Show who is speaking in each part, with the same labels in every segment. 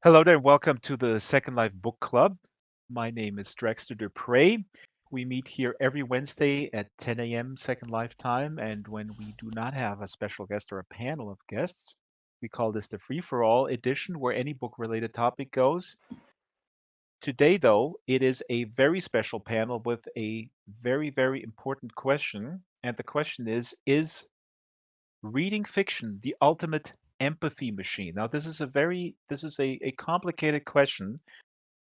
Speaker 1: Hello there, and welcome to the Second Life Book Club. My name is Draxtor Dupre. We meet here every Wednesday at 10 a.m. Second Life time, and when we do not have a special guest or a panel of guests, we call this the Free for All edition, where any book related topic goes. Today, though, it is a very special panel with a very, very important question. And the question is reading fiction the ultimate empathy machine? Now, this is a complicated question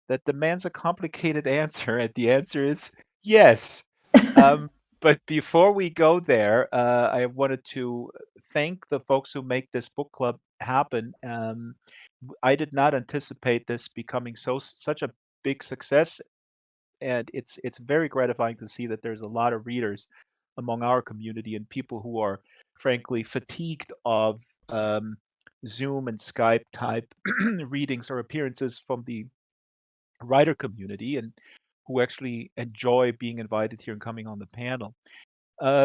Speaker 1: that demands a complicated answer, and the answer is yes. Um, but before we go there, I wanted to thank the folks who make this book club happen. I did not anticipate this becoming such a big success, and it's very gratifying to see that there's a lot of readers among our community and people who are frankly fatigued of Zoom and Skype type readings or appearances from the writer community and who actually enjoy being invited here and coming on the panel.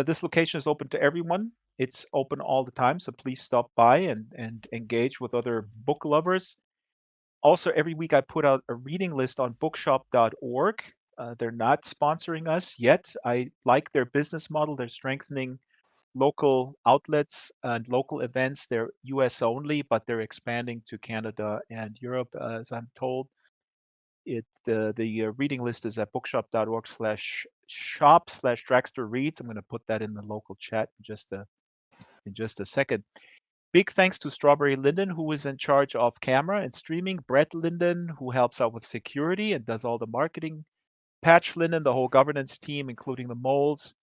Speaker 1: This location is open to everyone. It's open all the time, so please stop by and engage with other book lovers. Also, every week I put out a reading list on bookshop.org. They're not sponsoring us yet. I like their business model. They're strengthening local outlets and local events. They're US only, but they're expanding to Canada and Europe, as I'm told. The reading list is at bookshop.org/shop/Draxter Reads. I'm going to put that in the local chat in just a second. Big thanks to Strawberry Linden, who is in charge of camera and streaming. Brett Linden, who helps out with security and does all the marketing. Patch Linden, the whole governance team, including the molds.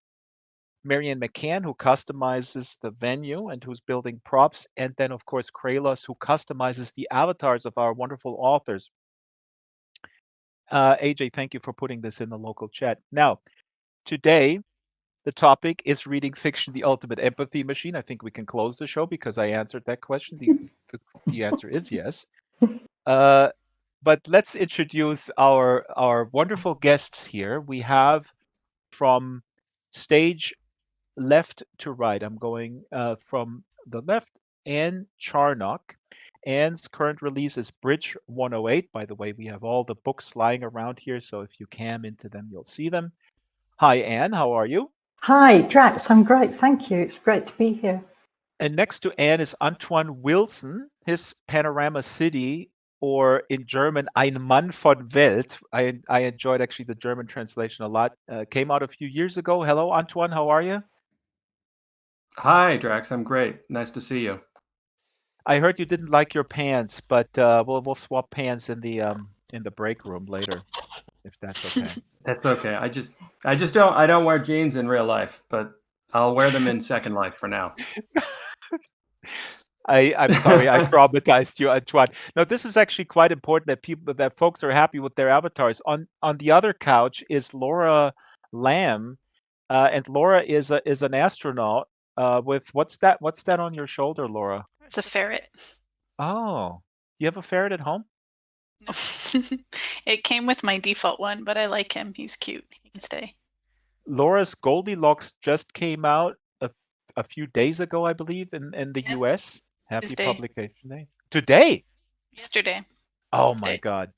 Speaker 1: Marianne McCann, who customizes the venue and who's building props. And then, of course, Kralos, who customizes the avatars of our wonderful authors. AJ, thank you for putting this in the local chat. Now, today, the topic is reading fiction, the ultimate empathy machine. I think we can close the show because I answered that question. The answer is yes. Uh, but let's introduce our wonderful guests here. We have from stage left to right. I'm going from the left, Anne Charnock. Anne's current release is Bridge 108. By the way, we have all the books lying around here, so if you cam into them, you'll see them. Hi, Anne. How are you?
Speaker 2: Hi, Drax. I'm great. Thank you. It's great to be here.
Speaker 1: And next to Anne is Antoine Wilson. His Panorama City, or in German, Ein Mann von Welt. I enjoyed actually the German translation a lot. Came out a few years ago. Hello, Antoine. How are you?
Speaker 3: Hi, Drax. I'm great. Nice to see you.
Speaker 1: I heard you didn't like your pants, but we'll swap pants in the break room later, if that's okay.
Speaker 3: That's okay. I don't wear jeans in real life, but I'll wear them in Second Life for now.
Speaker 1: I'm sorry, I traumatized you, Antoine. No, this is actually quite important that folks are happy with their avatars. On the other couch is Laura Lamb, and Laura is an astronaut with what's that on your shoulder, Laura?
Speaker 4: It's a ferret.
Speaker 1: Oh, you have a ferret at home?
Speaker 4: It came with my default one, but I like him. He's cute. He can stay.
Speaker 1: Laura's Goldilocks just came out a few days ago, I believe, in the
Speaker 4: Yep.
Speaker 1: US. Happy
Speaker 4: Tuesday.
Speaker 1: publication day. Today?
Speaker 4: Yesterday.
Speaker 1: Oh my
Speaker 4: Today.
Speaker 1: God.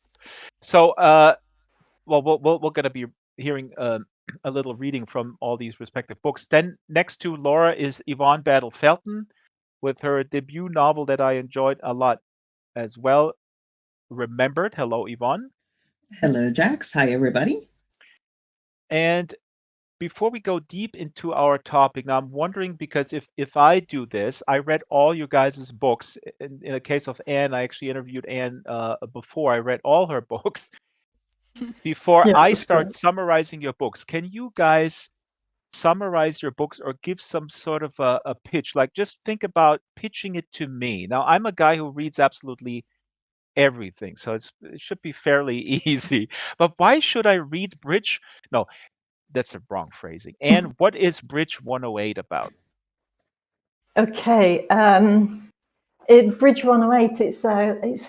Speaker 1: So, well, we're going to be hearing a little reading from all these respective books. Then next to Laura is Yvonne Battle-Felton with her debut novel that I enjoyed a lot as well. Remembered. Hello, Yvonne.
Speaker 5: Hello, Jax. Hi, everybody.
Speaker 1: And before we go deep into our topic, now I'm wondering because if I do this, I read all you guys' books. In the case of Anne, I actually interviewed Anne before. I read all her books. Before
Speaker 2: Yeah,
Speaker 1: I
Speaker 2: that's
Speaker 1: start
Speaker 2: great.
Speaker 1: summarizing your books, can you guys summarize your books or give some sort of a pitch? Like just think about pitching it to me. Now, I'm a guy who reads absolutely everything, so it should be fairly easy. But why should I read Bridge? No, that's a wrong phrasing. And what is Bridge 108 about?
Speaker 2: Okay. Bridge 108, it's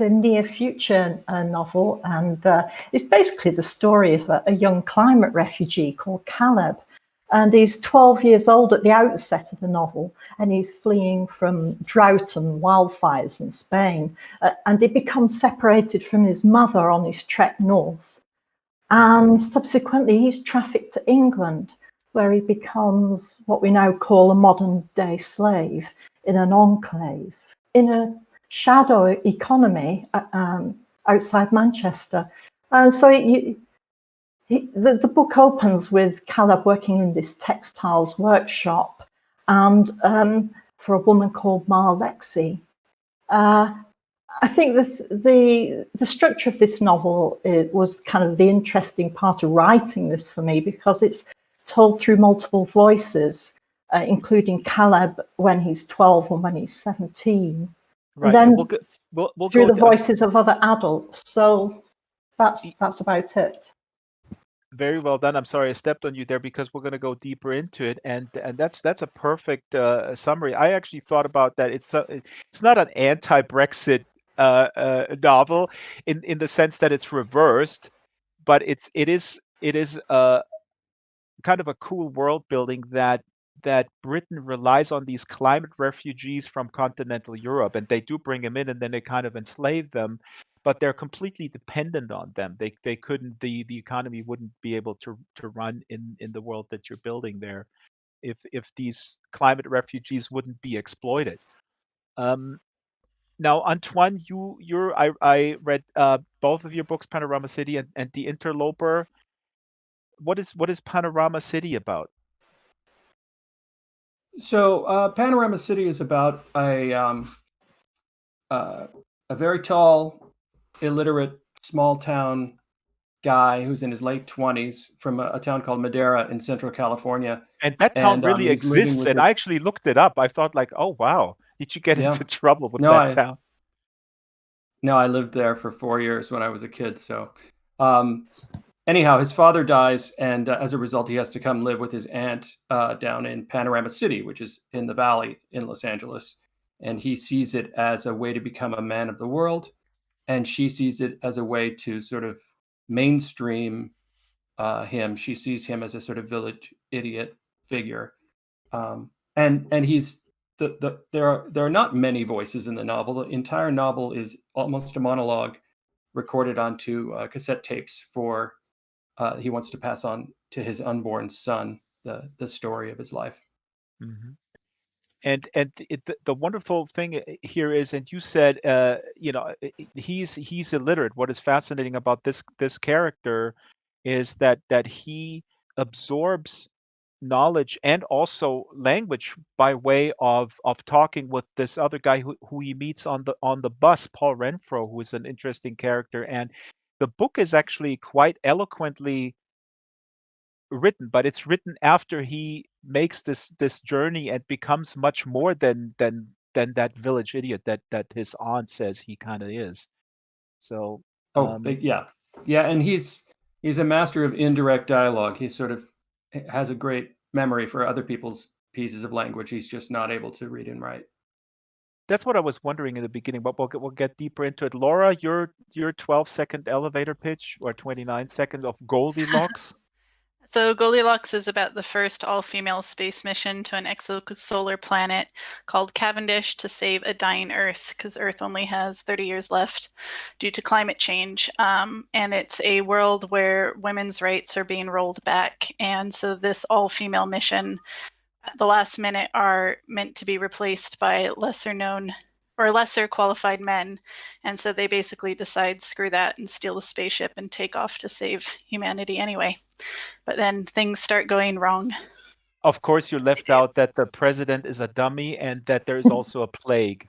Speaker 2: a near future novel, and it's basically the story of a young climate refugee called Caleb. And he's 12 years old at the outset of the novel, and he's fleeing from drought and wildfires in Spain. And he becomes separated from his mother on his trek north. And subsequently, he's trafficked to England, where he becomes what we now call a modern-day slave in an enclave, in a shadow economy outside Manchester. And so the book opens with Caleb working in this textiles workshop, and for a woman called Lexi. I think the structure of this novel was kind of the interesting part of writing this for me, because it's told through multiple voices, including Caleb when he's 12 and when he's 17.
Speaker 1: Right.
Speaker 2: And then
Speaker 1: we'll
Speaker 2: through
Speaker 1: go
Speaker 2: the voices of other adults. So that's about it.
Speaker 1: Very well done. I'm sorry I stepped on you there, because we're going to go deeper into it, and that's a perfect summary. I actually thought about that. It's not an anti-Brexit novel in the sense that it's reversed, but it is kind of a cool world building that Britain relies on these climate refugees from continental Europe, and they do bring them in, and then they kind of enslave them, but they're completely dependent on them. They couldn't, the economy wouldn't be able to run in the world that you're building there if these climate refugees wouldn't be exploited. Now, Antoine, I read both of your books, Panorama City and The Interloper. What is Panorama City about?
Speaker 3: So Panorama City is about a very tall, illiterate, small town guy who's in his late 20s from a town called Madera in Central California.
Speaker 1: And that town really
Speaker 3: he's living
Speaker 1: exists,
Speaker 3: with
Speaker 1: and I actually looked it up. I thought, like, oh wow, did you get into trouble with that town?
Speaker 3: No, I lived there for 4 years when I was a kid. So anyhow, his father dies, and as a result, he has to come live with his aunt down in Panorama City, which is in the valley in Los Angeles. And he sees it as a way to become a man of the world, and she sees it as a way to sort of mainstream him. She sees him as a sort of village idiot figure, and he's there are not many voices in the novel. The entire novel is almost a monologue recorded onto cassette tapes for he wants to pass on to his unborn son the story of his life.
Speaker 1: Mm-hmm. And the wonderful thing here is, and you said, he's illiterate. What is fascinating about this character is that he absorbs knowledge and also language by way of talking with this other guy who he meets on the bus, Paul Renfro, who is an interesting character. And the book is actually quite eloquently written, but it's written after he makes this journey and becomes much more than that village idiot that his aunt says he kind of is. So
Speaker 3: yeah, and he's a master of indirect dialogue. He sort of has a great memory for other people's pieces of language. He's just not able to read and write.
Speaker 1: That's what I was wondering in the beginning, but we'll get deeper into it. Laura, your 12-second elevator pitch, or 29 seconds of Goldilocks.
Speaker 4: So Goldilocks is about the first all-female space mission to an exosolar planet called Cavendish to save a dying Earth, because Earth only has 30 years left due to climate change. And it's a world where women's rights are being rolled back. And so this all-female mission at the last minute are meant to be replaced by lesser-known or lesser qualified men. And so they basically decide, screw that, and steal the spaceship and take off to save humanity anyway. But then things start going wrong.
Speaker 1: Of course, you left out that the president is a dummy and that there is also a plague.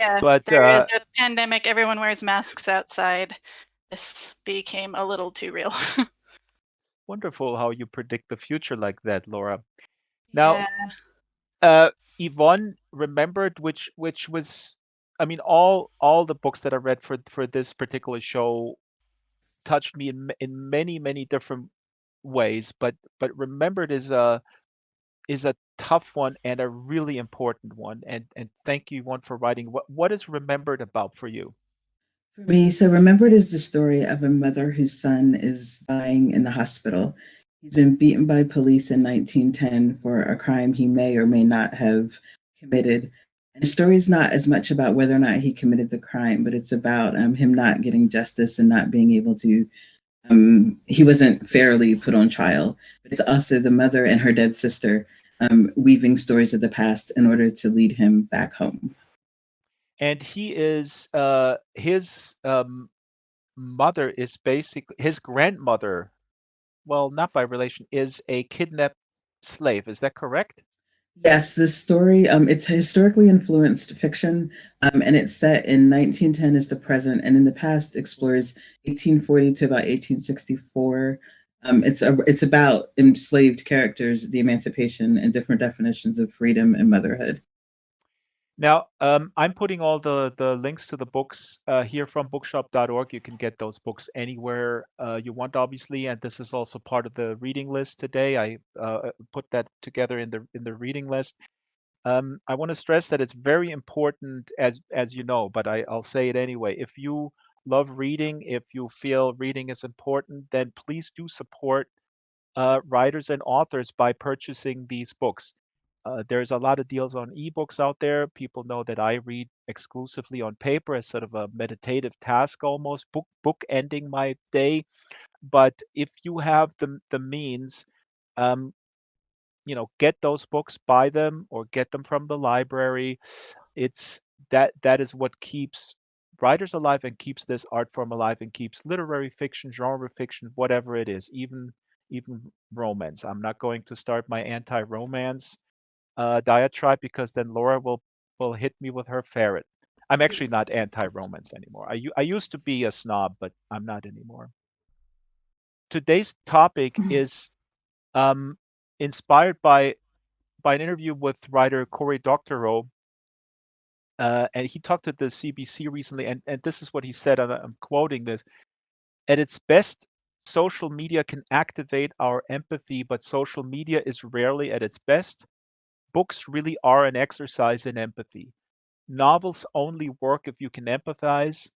Speaker 4: Yeah,
Speaker 1: but
Speaker 4: there is a pandemic. Everyone wears masks outside. This became a little too real.
Speaker 1: Wonderful how you predict the future like that, Laura. Now,
Speaker 4: yeah.
Speaker 1: Yvonne remembered which was, I mean, all the books that I read for this particular show touched me in many different ways, but Remembered is a tough one and a really important one. And thank you, Yvonne, for writing. What is Remembered about for you?
Speaker 5: For me, so Remembered is the story of a mother whose son is dying in the hospital. He's been beaten by police in 1910 for a crime he may or may not have committed. And the story is not as much about whether or not he committed the crime, but it's about him not getting justice and not being able to. He wasn't fairly put on trial. But it's also the mother and her dead sister weaving stories of the past in order to lead him back home.
Speaker 1: And he is his mother is basically his grandmother. Well, not by relation, is a kidnapped slave. Is that correct?
Speaker 5: Yes, this story, it's historically influenced fiction, and it's set in 1910 as the present, and in the past explores 1840 to about 1864. It's about enslaved characters, the emancipation, and different definitions of freedom and motherhood.
Speaker 1: Now, I'm putting all the links to the books here from bookshop.org. You can get those books anywhere you want, obviously, and this is also part of the reading list today. I put that together in the reading list. I want to stress that it's very important, as you know, but I'll say it anyway. If you love reading, if you feel reading is important, then please do support writers and authors by purchasing these books. There's a lot of deals on ebooks out there. People know that I read exclusively on paper as sort of a meditative task, almost book ending my day. But if you have the means, um, get those books, buy them, or get them from the library. It's that is what keeps writers alive and keeps this art form alive and keeps literary fiction, genre fiction, whatever it is, even romance. I'm not going to start my anti-romance diatribe because then Laura will hit me with her ferret. I'm actually not anti-romance anymore. I used to be a snob, but I'm not anymore. Today's topic is inspired by an interview with writer Cory Doctorow, and he talked to the CBC recently, and this is what he said, and I'm quoting this: "At its best, social media can activate our empathy, but social media is rarely at its best. Books really are an exercise in empathy. Novels only work if you can empathize,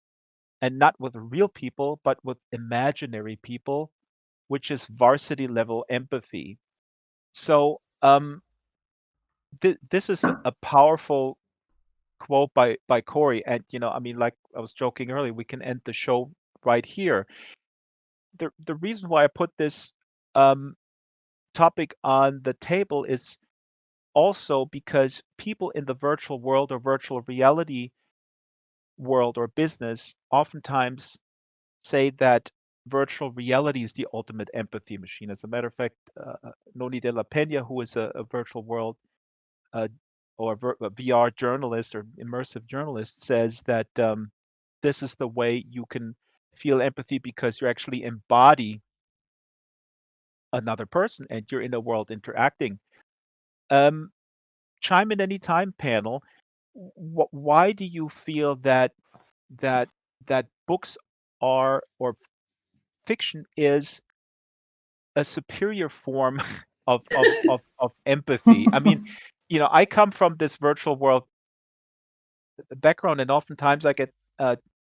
Speaker 1: and not with real people, but with imaginary people, which is varsity level empathy." So this is a powerful quote by Cory, and I mean, like I was joking earlier, we can end the show right here. The reason why I put this um, topic on the table is also because people in the virtual world or virtual reality world or business oftentimes say that virtual reality is the ultimate empathy machine. As a matter of fact, Noni de la Peña, who is a virtual world uh, or a VR journalist or immersive journalist, says that this is the way you can feel empathy because you actually embody another person and you're in the world interacting. Um, Chime in anytime, panel. Why do you feel that that books are or fiction is a superior form of empathy? I mean, I come from this virtual world background, and oftentimes I get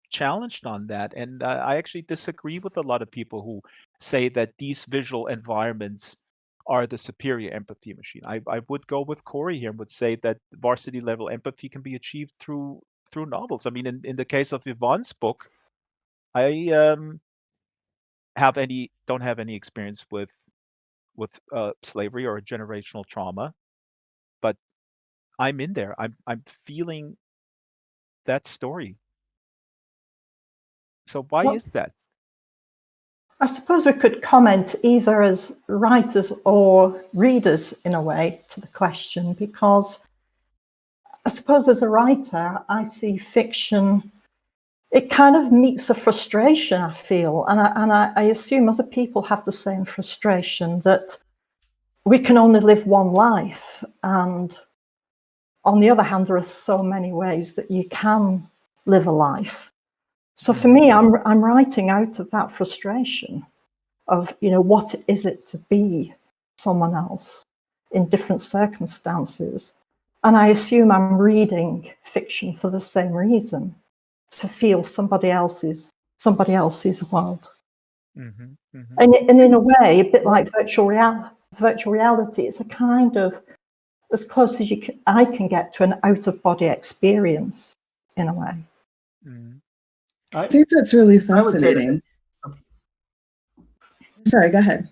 Speaker 1: challenged on that. And I actually disagree with a lot of people who say that these visual environments are the superior empathy machine. I would go with Cory here and would say that varsity level empathy can be achieved through novels. I mean, in the case of Yvonne's book, I don't have any experience with slavery or generational trauma, but I'm in there. I'm feeling that story. So why
Speaker 2: Well,
Speaker 1: is that?
Speaker 2: I suppose we could comment either as writers or readers in a way to the question, because I suppose as a writer, I see fiction, it kind of meets a frustration, I feel. And I assume other people have the same frustration, that we can only live one life. And on the other hand, there are so many ways that you can live a life. So for me, I'm writing out of that frustration of, what is it to be someone else in different circumstances? And I assume I'm reading fiction for the same reason, to feel somebody else's world.
Speaker 1: Mm-hmm. Mm-hmm.
Speaker 2: And in a way, a bit like virtual reality, it's a kind of as close as I can get to an out-of-body experience in a way.
Speaker 1: Mm-hmm.
Speaker 5: I think that's really
Speaker 3: I would say that.
Speaker 5: fascinating. Sorry, go ahead.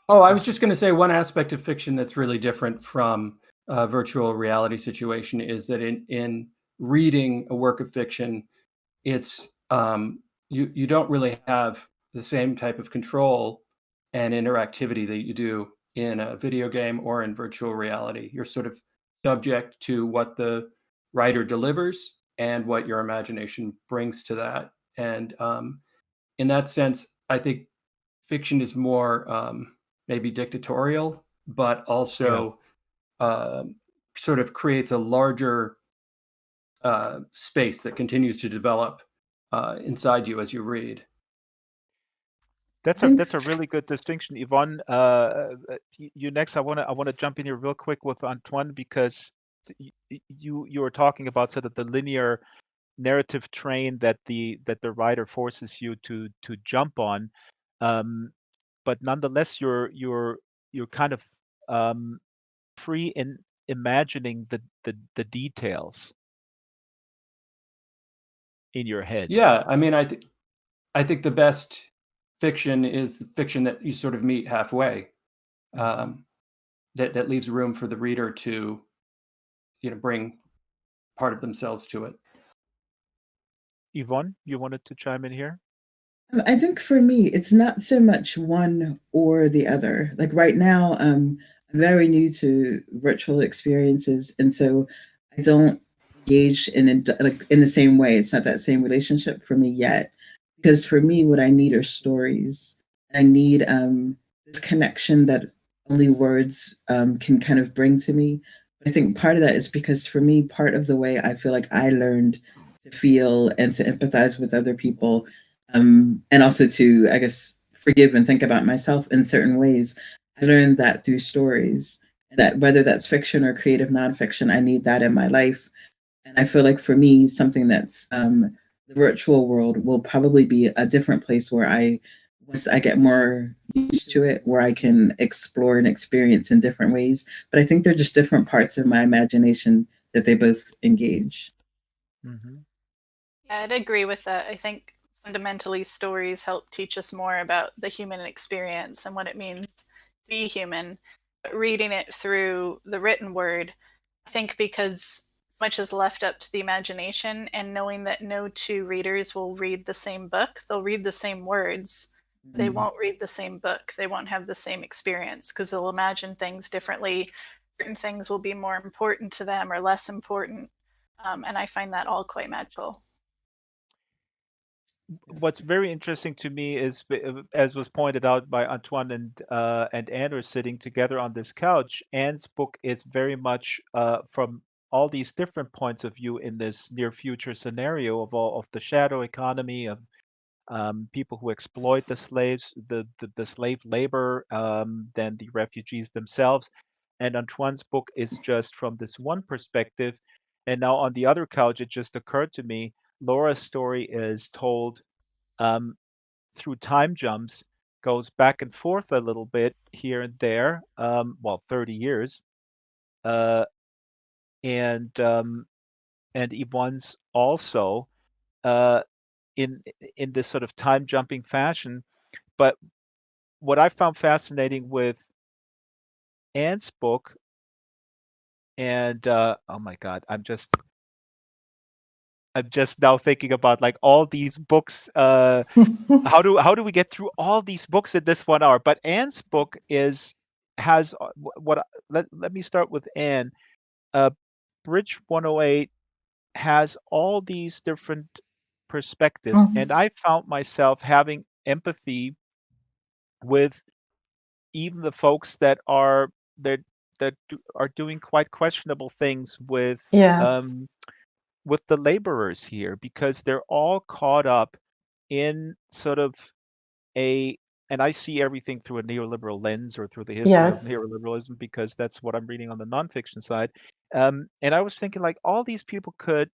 Speaker 3: Oh, I was just going to say one aspect of fiction that's really different from a virtual reality situation is that in reading a work of fiction, it's you don't really have the same type of control and interactivity that you do in a video game or in virtual reality. You're sort of subject to what the writer delivers and what your imagination brings to that. And in that sense, I think fiction is more maybe dictatorial, but also sort of creates a larger space that continues to develop inside you as you read.
Speaker 1: That's a really good distinction, Yvonne. You next. I wanna jump in here real quick with Antoine because you were talking about sort of the linear narrative train that the writer forces you to jump on, but nonetheless you're kind of free in imagining the details in your head.
Speaker 3: Yeah, I mean, I think the best fiction is the fiction that you sort of meet halfway, that leaves room for the reader to, bring part of themselves to it.
Speaker 1: Yvonne, you wanted to chime in here?
Speaker 5: I think for me, it's not so much one or the other. Like right now, I'm very new to virtual experiences, and so I don't engage like in the same way. It's not that same relationship for me yet, because for me, what I need are stories. I need this connection that only words can kind of bring to me. I think part of that is because for me, part of the way I feel like I learned to feel and to empathize with other people, and also to, I guess, forgive and think about myself in certain ways. I learned that through stories, that whether that's fiction or creative nonfiction, I need that in my life. And I feel like for me, something that's the virtual world will probably be a different place where once I get more used to it, where I can explore and experience in different ways. But I think they're just different parts of my imagination that they both engage.
Speaker 1: Mm-hmm.
Speaker 4: Yeah, I'd agree with that. I think fundamentally stories help teach us more about the human experience and what it means to be human. But reading it through the written word, I think because so much is left up to the imagination and knowing that no two readers will read the same book, they'll read the same words. They won't read the same book. They won't have the same experience because they'll imagine things differently. Certain things will be more important to them or less important. And I find that all quite magical.
Speaker 1: What's very interesting to me is, as was pointed out by Antoine and Andrew sitting together on this couch, Anne's book is very much from all these different points of view in this near future scenario of all of the shadow economy of people who exploit the slaves, the slave labor, then the refugees themselves. And Antoine's book is just from this one perspective. And now on the other couch, it just occurred to me, Laura's story is told through time jumps, goes back and forth a little bit here and there. 30 years, uh, and Yvonne's also uh, in this sort of time jumping fashion. But what I found fascinating with Anne's book, and oh my God, I'm just now thinking about like all these books. How do we get through all these books in this 1 hour? But Anne's book has let me start with Anne. Bridge 108 has all these different perspectives, and I found myself having empathy with even the folks that are doing quite questionable things
Speaker 2: Yeah.
Speaker 1: With the laborers here because they're all caught up in sort of a and I see everything through a neoliberal lens or through the history of
Speaker 2: Yes.
Speaker 1: neoliberalism because that's what I'm reading on the nonfiction side. And I was thinking like all these people could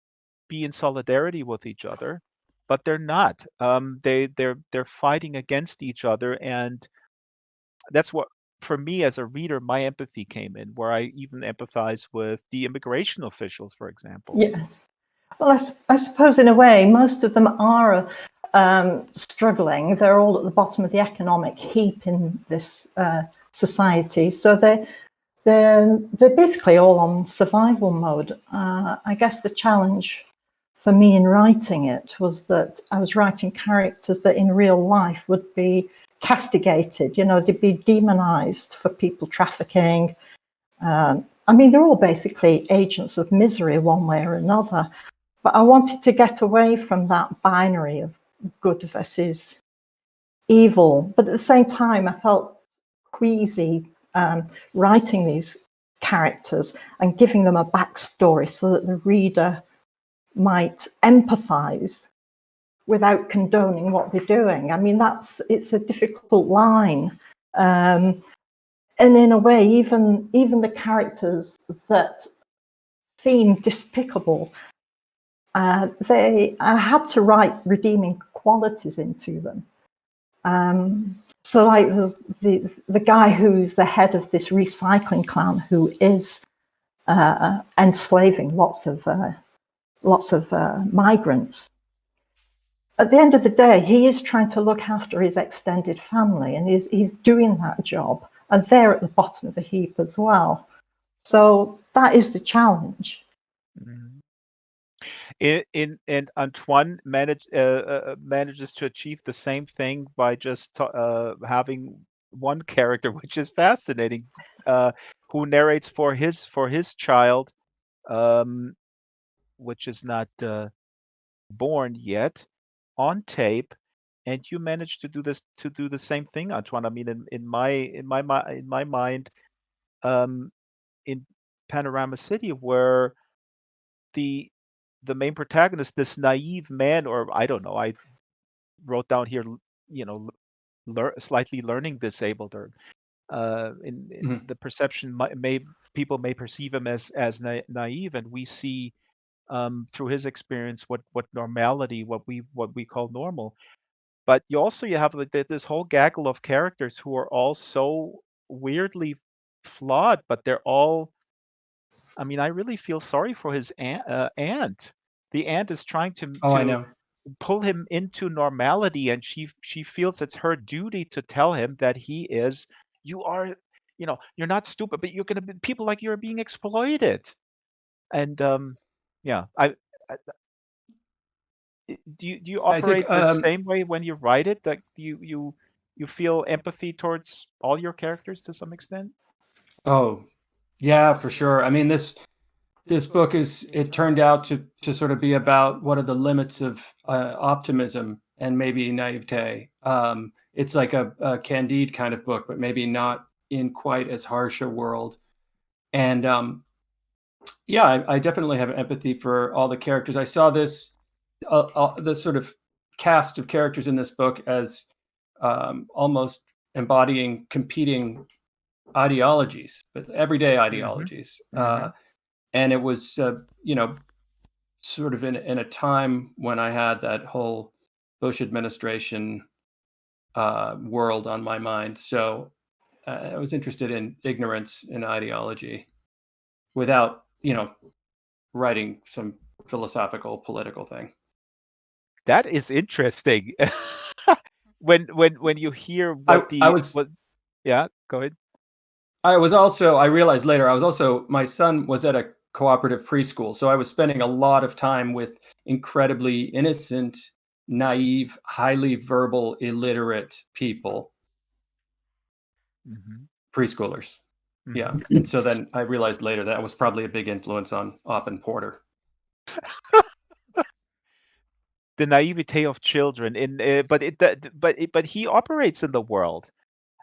Speaker 1: be in solidarity with each other, but they're not. They're fighting against each other, and that's what, for me as a reader, my empathy came in, where I even empathize with the immigration officials, for example.
Speaker 2: Yes. Well, I suppose in a way, most of them are struggling. They're all at the bottom of the economic heap in this society. So they're basically all on survival mode. I guess the challenge for me in writing it was that I was writing characters that in real life would be castigated, they'd be demonized for people trafficking. I mean, they're all basically agents of misery one way or another. But I wanted to get away from that binary of good versus evil. But at the same time, I felt queasy writing these characters and giving them a backstory so that the reader might empathize without condoning what they're doing. I mean, it's a difficult line. And in a way, even the characters that seem despicable, I had to write redeeming qualities into them. So like the guy who's the head of this recycling clan, who is enslaving lots of migrants. At the end of the day, he is trying to look after his extended family, and he's doing that job, and they're at the bottom of the heap as well. So that is the challenge.
Speaker 1: And Antoine manages to achieve the same thing by just having one character, which is fascinating, who narrates for his child, which is not born yet, on tape. And you managed to do the same thing, Antoine. I mean, in my mind, in Panorama City, where the main protagonist, this naive man, or I don't know, I wrote down here, slightly learning disabled, or in the perception, people may perceive him as naive, and we see through his experience what normality, what we call normal. But you have like this whole gaggle of characters who are all so weirdly flawed, but they're all. I mean, I really feel sorry for his aunt. The aunt is trying
Speaker 3: I
Speaker 1: to
Speaker 3: know.
Speaker 1: pull him into normality, and she feels it's her duty to tell him that you are, you're not stupid, but you're gonna be, people like you are being exploited. And yeah, I do you
Speaker 3: I think
Speaker 1: operate the same way when you write it? That you feel empathy towards all your characters to some extent?
Speaker 3: oh yeah, for sure. I mean, this book it turned out to sort of be about what are the limits of optimism and maybe naivete. It's like a Candide kind of book, but maybe not in quite as harsh a world. And yeah, I definitely have empathy for all the characters. I saw the sort of cast of characters in this book as almost embodying competing ideologies, but everyday ideologies. And it was, sort of in a time when I had that whole Bush administration world on my mind. So I was interested in ignorance and ideology without, writing some philosophical political thing.
Speaker 1: That is interesting. When you hear yeah, go ahead.
Speaker 3: I realized later, my son was at a cooperative preschool. So I was spending a lot of time with incredibly innocent, naive, highly verbal, illiterate people, preschoolers. Yeah. And so then I realized later that was probably a big influence on Oppen Porter.
Speaker 1: The naivete of children but he operates in the world.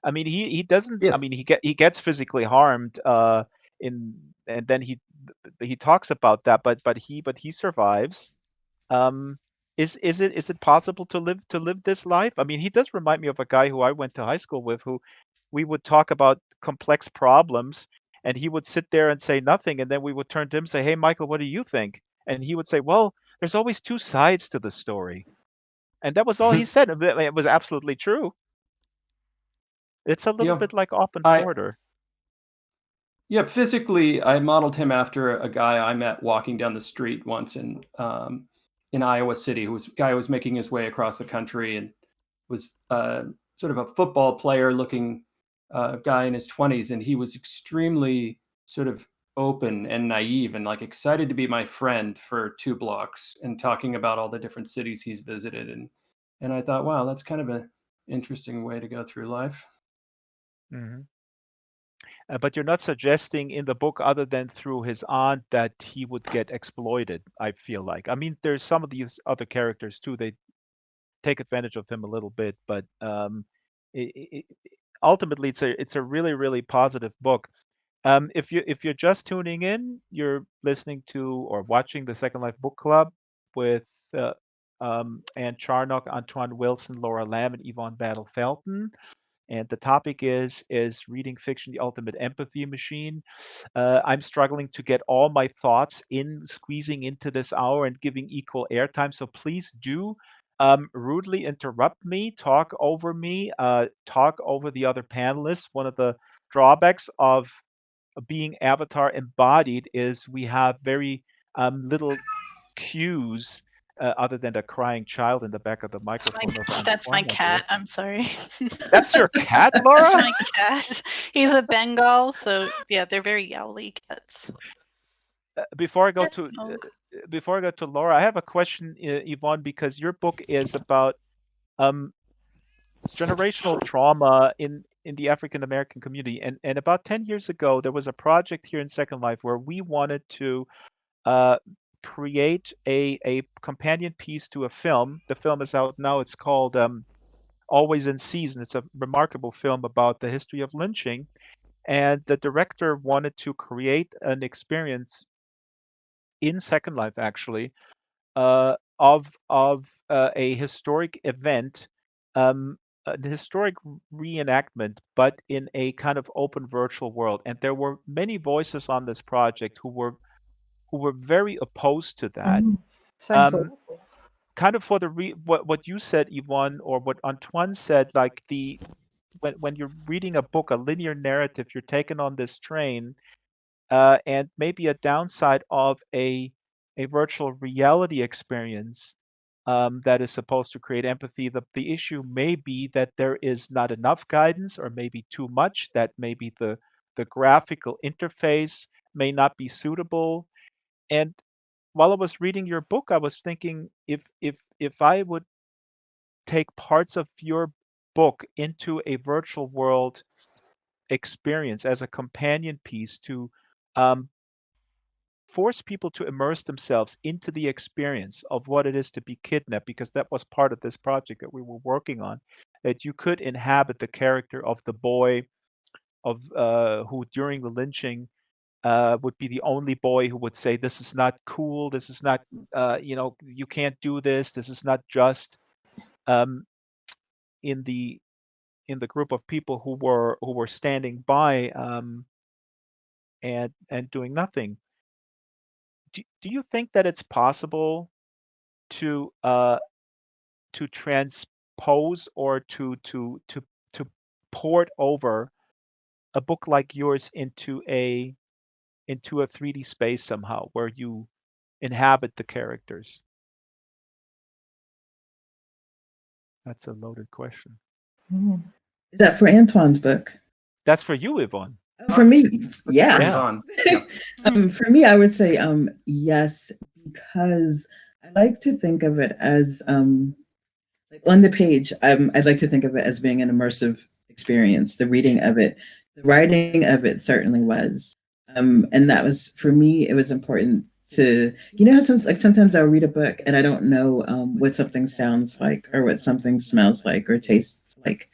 Speaker 1: I mean, he doesn't. I
Speaker 3: Yes.
Speaker 1: mean, he gets physically harmed and then he talks about that, but he survives. Um, is it possible to live this life? I mean, he does remind me of a guy who I went to high school with, who we would talk about complex problems, and he would sit there and say nothing, and then we would turn to him and say, "Hey, Michael, what do you think?" And he would say, "Well, there's always two sides to the story." And that was all he said. It was absolutely true. It's a little
Speaker 3: Yeah.
Speaker 1: bit like Open
Speaker 3: I-
Speaker 1: Porter.
Speaker 3: Yeah, physically, I modeled him after a guy I met walking down the street once in Iowa City, who was a guy who was making his way across the country and was sort of a football player looking guy in his 20s, and he was extremely sort of open and naive and like excited to be my friend for 2 blocks and talking about all the different cities he's visited, and I thought, wow, that's kind of an interesting way to go through life.
Speaker 1: Hmm. But you're not suggesting in the book, other than through his aunt, that he would get exploited, I feel like. I mean, there's some of these other characters too. They take advantage of him a little bit, but ultimately, it's a really, really positive book. If you're just tuning in, you're listening to or watching the Second Life Book Club with uh, Anne Charnock, Antoine Wilson, Laura Lamb, and Yvonne Battle-Felton. And the topic is reading fiction the ultimate empathy machine. I'm struggling to get all my thoughts squeezing into this hour and giving equal airtime. So please do rudely interrupt me, talk over me, talk over the other panelists. One of the drawbacks of being Avatar embodied is we have very little cues other than a crying child in the back of the microphone of
Speaker 4: That's my
Speaker 1: Antoine, I
Speaker 4: cat.
Speaker 1: believe.
Speaker 4: I'm sorry.
Speaker 1: That's your cat,
Speaker 4: That's
Speaker 1: Laura?
Speaker 4: my cat. He's a Bengal, so yeah, they're very yowly cats.
Speaker 1: Before I go
Speaker 4: Yes,
Speaker 1: to
Speaker 4: Smoke.
Speaker 1: before I go to Laura, I have a question, Yvonne, because your book is about um, generational trauma in the African American community, and about 10 years ago, there was a project here in Second Life where we wanted to uh, create a companion piece to a film. The film is out now. It's called Always in Season. It's a remarkable film about the history of lynching, and the director wanted to create an experience in Second Life, actually, of a historic event, an historic reenactment, but in a kind of open virtual world. And there were many voices on this project who were very opposed to that.
Speaker 2: Sounds
Speaker 1: Um,
Speaker 2: awful.
Speaker 1: kind of for the what you said, Yvonne, or what Antoine said, like when you're reading a book, a linear narrative, you're taken on this train, and maybe a downside of a virtual reality experience that is supposed to create empathy. The issue may be that there is not enough guidance, or maybe too much. That maybe the graphical interface may not be suitable. And while I was reading your book, I was thinking if I would take parts of your book into a virtual world experience as a companion piece to um, force people to immerse themselves into the experience of what it is to be kidnapped, because that was part of this project that we were working on, that you could inhabit the character of the boy of who during the lynching would be the only boy who would say, this is not cool, this is not you can't do this, this is not just, um, in the group of people who were standing by, and doing nothing. Do you think that it's possible to transpose, or to port over a book like yours into a 3D space somehow, where you inhabit the characters? That's a loaded question.
Speaker 2: Mm.
Speaker 5: Is that for Antoine's book?
Speaker 1: That's for you, Yvonne.
Speaker 5: For me, yeah.
Speaker 1: Yeah.
Speaker 3: Yvonne. Yeah.
Speaker 5: For me, I would say yes, because I like to think of it as like on the page. I'd like to think of it as being an immersive experience. The reading of it, the writing of it certainly was, and that was for me. It was important to, how sometimes I'll read a book and I don't know what something sounds like, or what something smells like, or tastes like.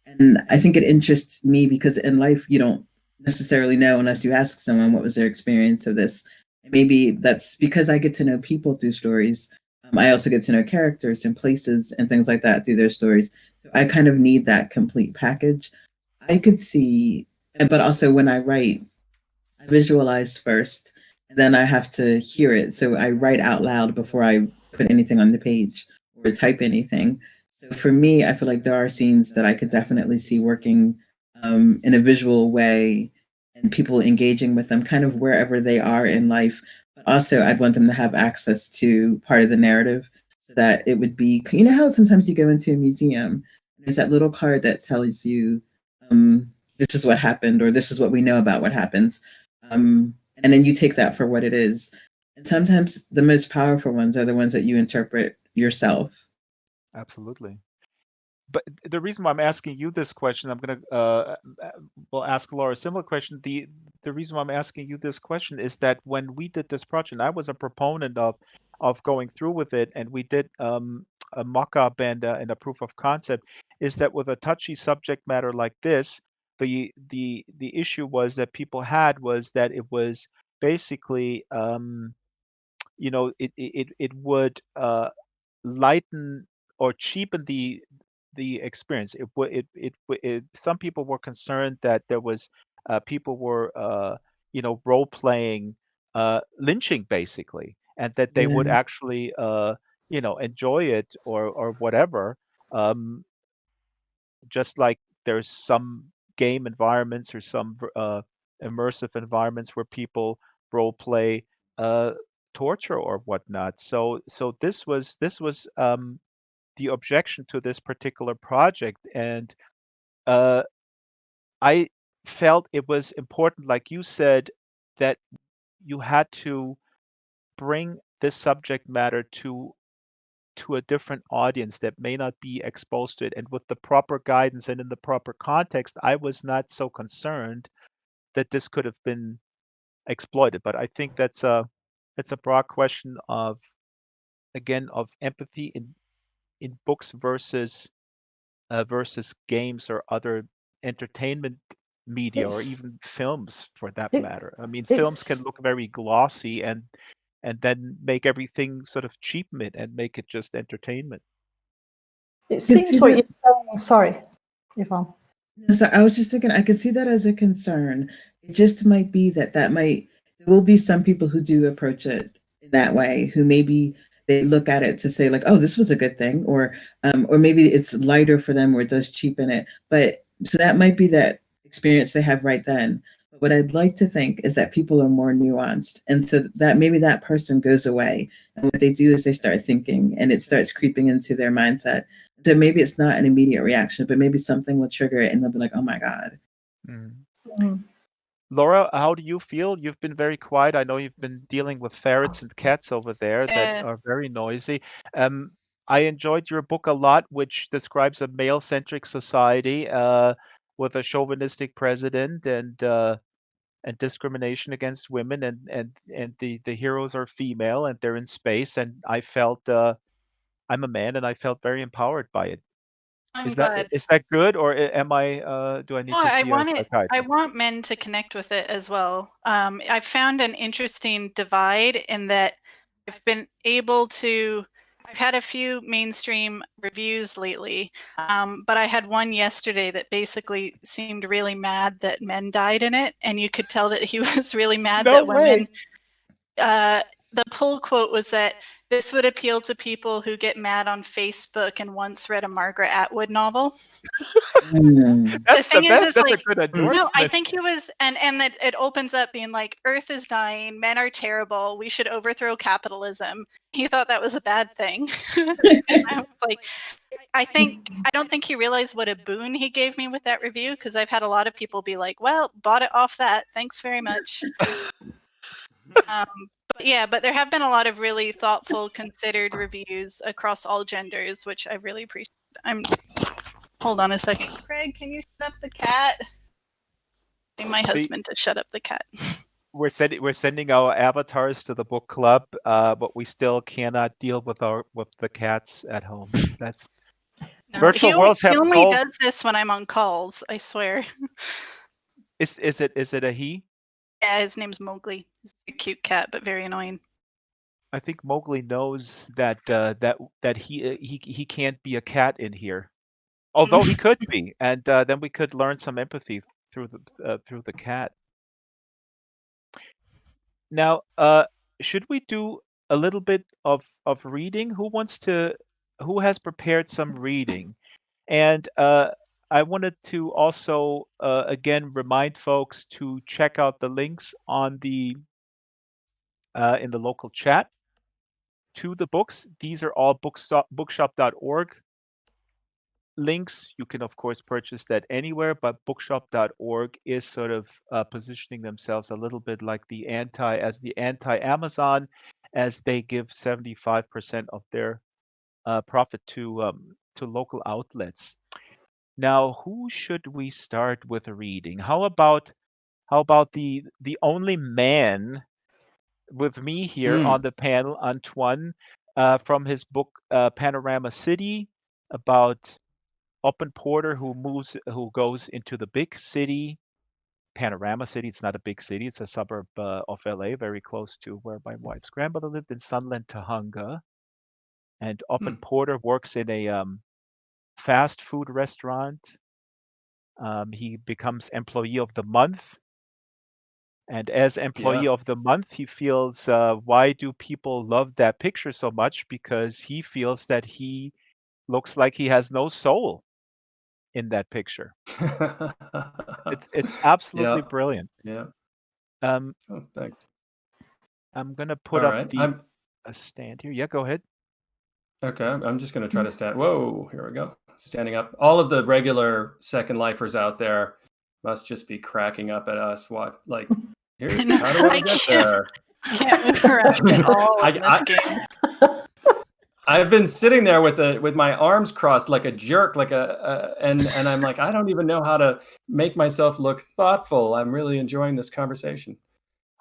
Speaker 5: And I think it interests me because in life, you don't necessarily know unless you ask someone what was their experience of this. And maybe that's because I get to know people through stories. I also get to know characters and places and things like that through their stories. So I kind of need that complete package. I could see, but also when I write, I visualize first, and then I have to hear it. So I write out loud before I put anything on the page, or type anything. So for me, I feel like there are scenes that I could definitely see working in a visual way and people engaging with them kind of wherever they are in life. But also, I'd want them to have access to part of the narrative so that it would be, you know, how sometimes you go into a museum and there's that little card that tells you, this is what happened, or this is what we know about what happens. And then you take that for what it is. And sometimes the most powerful ones are the ones that you interpret yourself.
Speaker 1: Absolutely. But the reason why I'm asking you this question, I'm going to will ask Laura a similar question. The reason why I'm asking you this question is that when we did this project, I was a proponent of going through with it, and we did a mock-up and a proof of concept. Is that with a touchy subject matter like this, the issue was that people had was that it was basically it would lighten or cheapen the experience. Some people were concerned that there was people were role playing lynching basically, and that they would
Speaker 5: Yeah.
Speaker 1: actually enjoy it or whatever. Um, just like there's some game environments or some immersive environments where people role play uh, torture or whatnot. So this was the objection to this particular project, and uh, I felt it was important, like you said, that you had to bring this subject matter to a different audience that may not be exposed to it. And with the proper guidance and in the proper context, I was not so concerned that this could have been exploited. But I think that's a broad question of, again, of empathy in books versus games or other entertainment media, or
Speaker 2: It's
Speaker 1: even films for that
Speaker 2: it,
Speaker 1: matter. I mean, films can
Speaker 2: it's
Speaker 1: look very glossy and then make everything sort of cheapen it and make it just entertainment.
Speaker 2: it
Speaker 5: I could see
Speaker 2: seems what
Speaker 5: that.
Speaker 2: you're saying. Sorry, Yvonne.
Speaker 5: So I was just thinking, I could see that as a concern. It just might be that there will be some people who do approach it in that way, who maybe they look at it to say like, oh, this was a good thing, or maybe it's lighter for them, or it does cheapen it. But so that might be that experience they have right then. But what I'd like to think is that people are more nuanced, and so that maybe that person goes away, and what they do is they start thinking, and it starts creeping into their mindset. So maybe it's not an immediate reaction, but maybe something will trigger it and they'll be like, oh my God.
Speaker 1: Mm.
Speaker 2: Mm.
Speaker 1: Laura, how do you feel? You've been very quiet. I know you've been dealing with ferrets and cats over there that
Speaker 4: Yeah.
Speaker 1: are very noisy. Um, I enjoyed your book a lot, which describes a male-centric society with a chauvinistic president and discrimination against women, and the heroes are female and they're in space. And I felt I'm a man, and I felt very empowered by it.
Speaker 4: I'm
Speaker 1: Is that
Speaker 4: glad.
Speaker 1: is that good, or am I do I
Speaker 4: No,
Speaker 1: need to see a
Speaker 4: I
Speaker 1: psychiatrist?
Speaker 4: want men to connect with it as well. I've found an interesting divide in that I've been able to. I've had a few mainstream reviews lately, but I had one yesterday that basically seemed really mad that men died in it, and you could tell that he was really mad
Speaker 1: No
Speaker 4: that
Speaker 1: way.
Speaker 4: women. The pull quote was that this would appeal to people who get mad on Facebook and once read a Margaret Atwood novel.
Speaker 5: Mm.
Speaker 4: The
Speaker 1: That's the
Speaker 4: thing is,
Speaker 1: best.
Speaker 4: it's
Speaker 1: That's a
Speaker 4: like,
Speaker 1: good
Speaker 4: no, I
Speaker 1: endorsement.
Speaker 4: think he was, and that it opens up being like, Earth is dying, men are terrible, we should overthrow capitalism. He thought that was a bad thing. I was like, I don't think he realized what a boon he gave me with that review, because I've had a lot of people be like, well, bought it off that, thanks very much. But yeah, but there have been a lot of really thoughtful, considered reviews across all genders, which I really appreciate. Hold on a second. Craig, can you shut up the cat? My
Speaker 1: See,
Speaker 4: husband to shut up the cat.
Speaker 1: we're sending our avatars to the book club, but we still cannot deal with the cats at home. That's
Speaker 4: No,
Speaker 1: virtual worlds
Speaker 4: he
Speaker 1: have
Speaker 4: only
Speaker 1: solved.
Speaker 4: does this when I'm on calls, I swear.
Speaker 1: Is it a he?
Speaker 4: Yeah, his name's Mowgli. He's a cute cat, but very annoying.
Speaker 1: I think Mowgli knows that he can't be a cat in here, although he could be, and then we could learn some empathy through the cat. Now, should we do a little bit of reading? Who wants to prepared some reading? And I wanted to also again remind folks to check out the links on the in the local chat to the books. These are all bookshop.org links. You can of course purchase that anywhere, but bookshop.org is sort of positioning themselves a little bit like the anti-Amazon, as they give 75% of their profit to local outlets. Now, who should we start with reading? How about the only man with me here on the panel, Antoine, from his book Panorama City, about Open Porter who goes into the big city, Panorama City. It's not a big city; it's a suburb of LA, very close to where my wife's grandmother lived in Sunland, Tahunga. And Open Porter works in a fast food restaurant. He becomes employee of the month. And as employee of the month, he feels, why do people love that picture so much? Because he feels that he looks like he has no soul in that picture. It's absolutely brilliant.
Speaker 3: Yeah.
Speaker 1: Um,
Speaker 3: Oh, thanks.
Speaker 1: I'm gonna put
Speaker 3: All
Speaker 1: up
Speaker 3: right.
Speaker 1: a stand here. Yeah, go ahead.
Speaker 3: Okay, I'm just going to try to stand. Whoa, here we go. Standing up. All of the regular Second Lifers out there must just be cracking up at us. What, like, here's how do I get there?
Speaker 4: Can't move around at all in this game.
Speaker 3: I've been sitting there with my arms crossed like a jerk, and I'm like, I don't even know how to make myself look thoughtful. I'm really enjoying this conversation.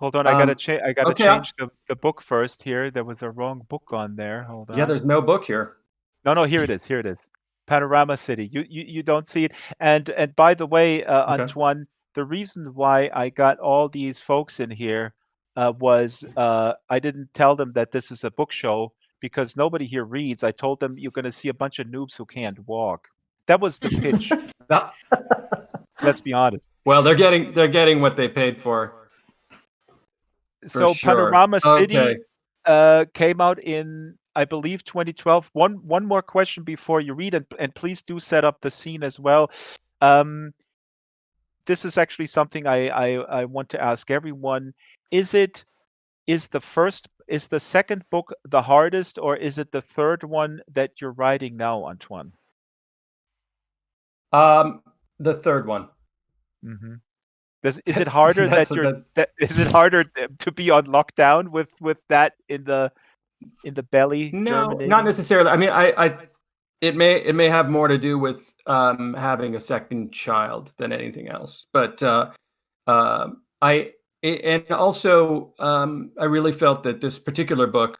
Speaker 1: Hold on, I gotta change the book first here. There was a wrong book on there. Hold on.
Speaker 3: Yeah, there's no book here.
Speaker 1: No, here it is. Here it is. Panorama City. You don't see it. And by the way, Antoine, the reason why I got all these folks in here was I didn't tell them that this is a book show because nobody here reads. I told them you're going to see a bunch of noobs who can't walk. That was the pitch. Let's be honest.
Speaker 3: Well, they're getting what they paid for.
Speaker 1: So
Speaker 3: sure.
Speaker 1: Panorama City came out in, I believe, 2012. One more question before you read, and please do set up the scene as well. This is actually something I want to ask everyone. Is the second book the hardest, or is it the third one that you're writing now, Antoine?
Speaker 3: The third one.
Speaker 1: Mm-hmm. Is it harder is it harder to be on lockdown with that in the belly?
Speaker 3: No, not necessarily. I mean, it may have more to do with having a second child than anything else. But I really felt that this particular book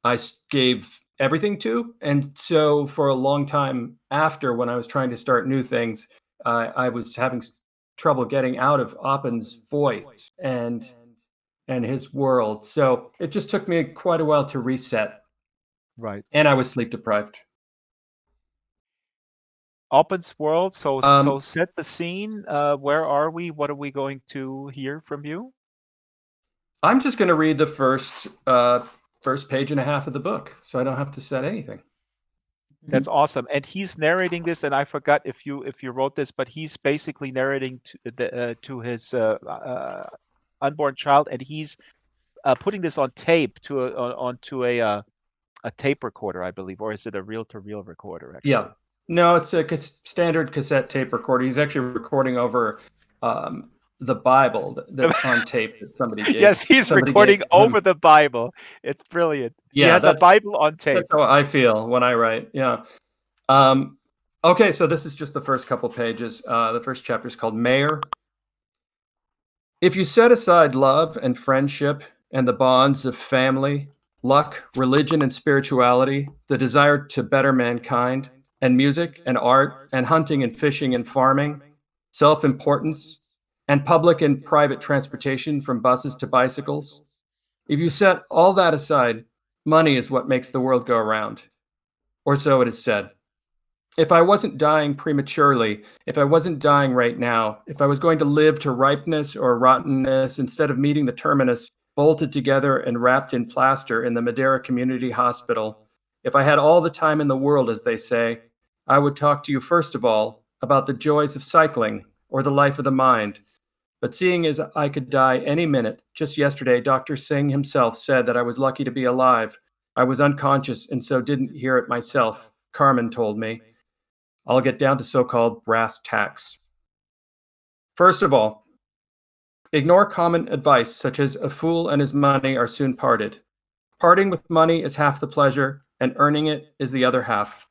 Speaker 3: I gave everything to, and so for a long time after, when I was trying to start new things, I was having trouble getting out of Oppen's voice and his world. So it just took me quite a while to reset.
Speaker 1: Right.
Speaker 3: And I was sleep deprived.
Speaker 1: Oppen's world. So set the scene. Where are we? What are we going to hear from you?
Speaker 3: I'm just going to read the first page and a half of the book, so I don't have to set anything.
Speaker 1: That's awesome. And he's narrating this, and I forgot if you wrote this, but he's basically narrating to his unborn child, and he's putting this on tape onto a tape recorder, I believe, or is it a reel-to-reel recorder? Actually?
Speaker 3: Yeah, no, it's a standard cassette tape recorder. He's actually recording over the Bible that on tape that somebody gave.
Speaker 1: Yes, he's recording over the Bible. It's brilliant. Yeah, he has a Bible on tape.
Speaker 3: That's how I feel when I write. Yeah. Okay, so this is just the first couple pages. The first chapter is called Mayor. If you set aside love and friendship and the bonds of family, luck, religion, and spirituality, the desire to better mankind, and music and art and hunting and fishing and farming, self-importance, and public and private transportation from buses to bicycles. If you set all that aside, money is what makes the world go around. Or so it is said. If I wasn't dying prematurely, if I wasn't dying right now, if I was going to live to ripeness or rottenness instead of meeting the terminus bolted together and wrapped in plaster in the Madeira Community Hospital, If I had all the time in the world, as they say, I would talk to you first of all about the joys of cycling or the life of the mind. But seeing as I could die any minute, just yesterday, Dr. Singh himself said that I was lucky to be alive. I was unconscious and so didn't hear it myself, Carmen told me. I'll get down to so-called brass tacks. First of all, ignore common advice such as a fool and his money are soon parted. Parting with money is half the pleasure, and earning it is the other half.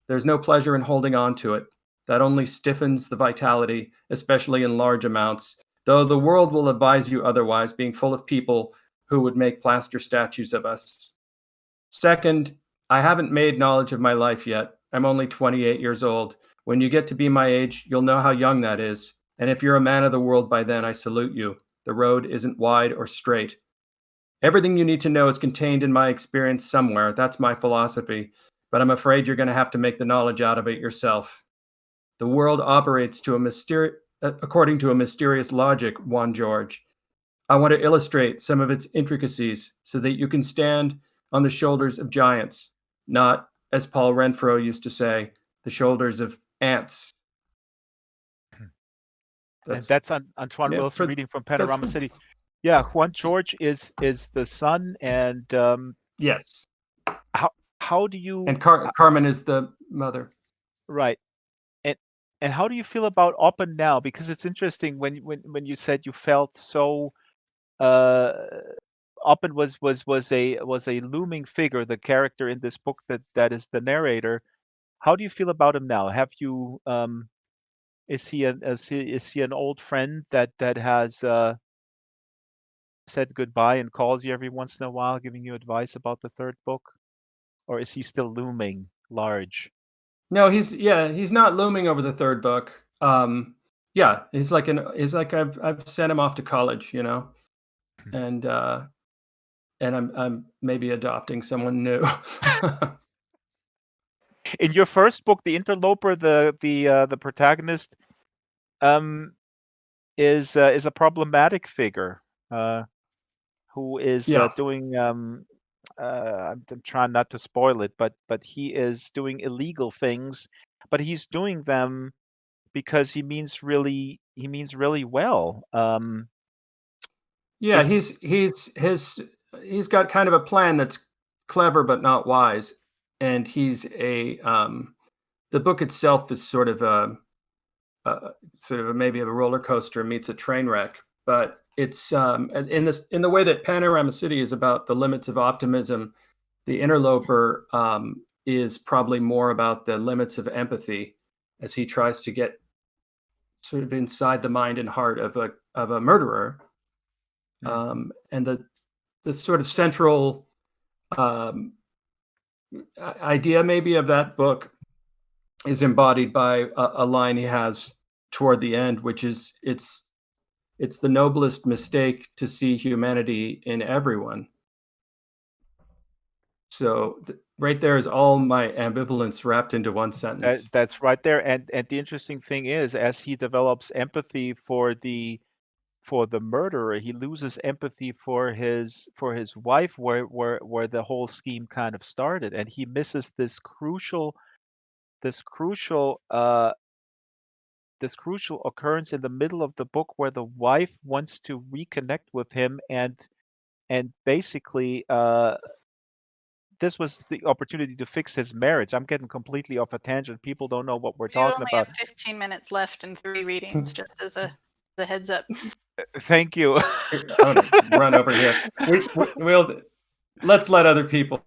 Speaker 3: There's no pleasure in holding on to it. That only stiffens the vitality, especially in large amounts, though the world will advise you otherwise, being full of people who would make plaster statues of us. Second, I haven't made knowledge of my life yet. I'm only 28 years old. When you get to be my age, you'll know how young that is. And if you're a man of the world by then, I salute you. The road isn't wide or straight. Everything you need to know is contained in my experience somewhere. That's my philosophy. But I'm afraid you're going to have to make the knowledge out of it yourself. The world operates according to a mysterious logic, Juan George. I want to illustrate some of its intricacies so that you can stand on the shoulders of giants, not, as Paul Renfro used to say, the shoulders of ants.
Speaker 1: And that's Antoine Wilson reading from Panorama City. Yeah, Juan George is the son, and
Speaker 3: yes.
Speaker 1: How do you?
Speaker 3: And Carmen is the mother.
Speaker 1: Right. And how do you feel about Oppen now? Because it's interesting when you said you felt so. Oppen was a looming figure, the character in this book that is the narrator. How do you feel about him now? Have you is he an old friend that has said goodbye and calls you every once in a while, giving you advice about the third book, or is he still looming large?
Speaker 3: No, he's not looming over the third book. Yeah, he's like I've sent him off to college, and I'm maybe adopting someone new.
Speaker 1: In your first book, The Interloper, the protagonist is a problematic figure who is doing I'm trying not to spoil it, but he is doing illegal things, but he's doing them because he means really well.
Speaker 3: Yeah, he's got kind of a plan that's clever but not wise, and he's the book itself is sort of maybe a roller coaster meets a train wreck, but it's in the way that Panorama City is about the limits of optimism. The Interloper is probably more about the limits of empathy, as he tries to get sort of inside the mind and heart of a murderer. And the sort of central idea maybe of that book is embodied by a line he has toward the end, which is it's the noblest mistake to see humanity in everyone. So right there is all my ambivalence wrapped into one sentence.
Speaker 1: That's right there. And the interesting thing is, as he develops empathy for the murderer, he loses empathy for his wife, where the whole scheme kind of started, and he misses this crucial occurrence in the middle of the book where the wife wants to reconnect with him, and basically this was the opportunity to fix his marriage. I'm getting completely off a tangent. People don't know what we're talking about.
Speaker 4: You only have 15 minutes left and 3 readings, just as a heads up.
Speaker 1: Thank you.
Speaker 3: I'm gonna run over here. Let's let other people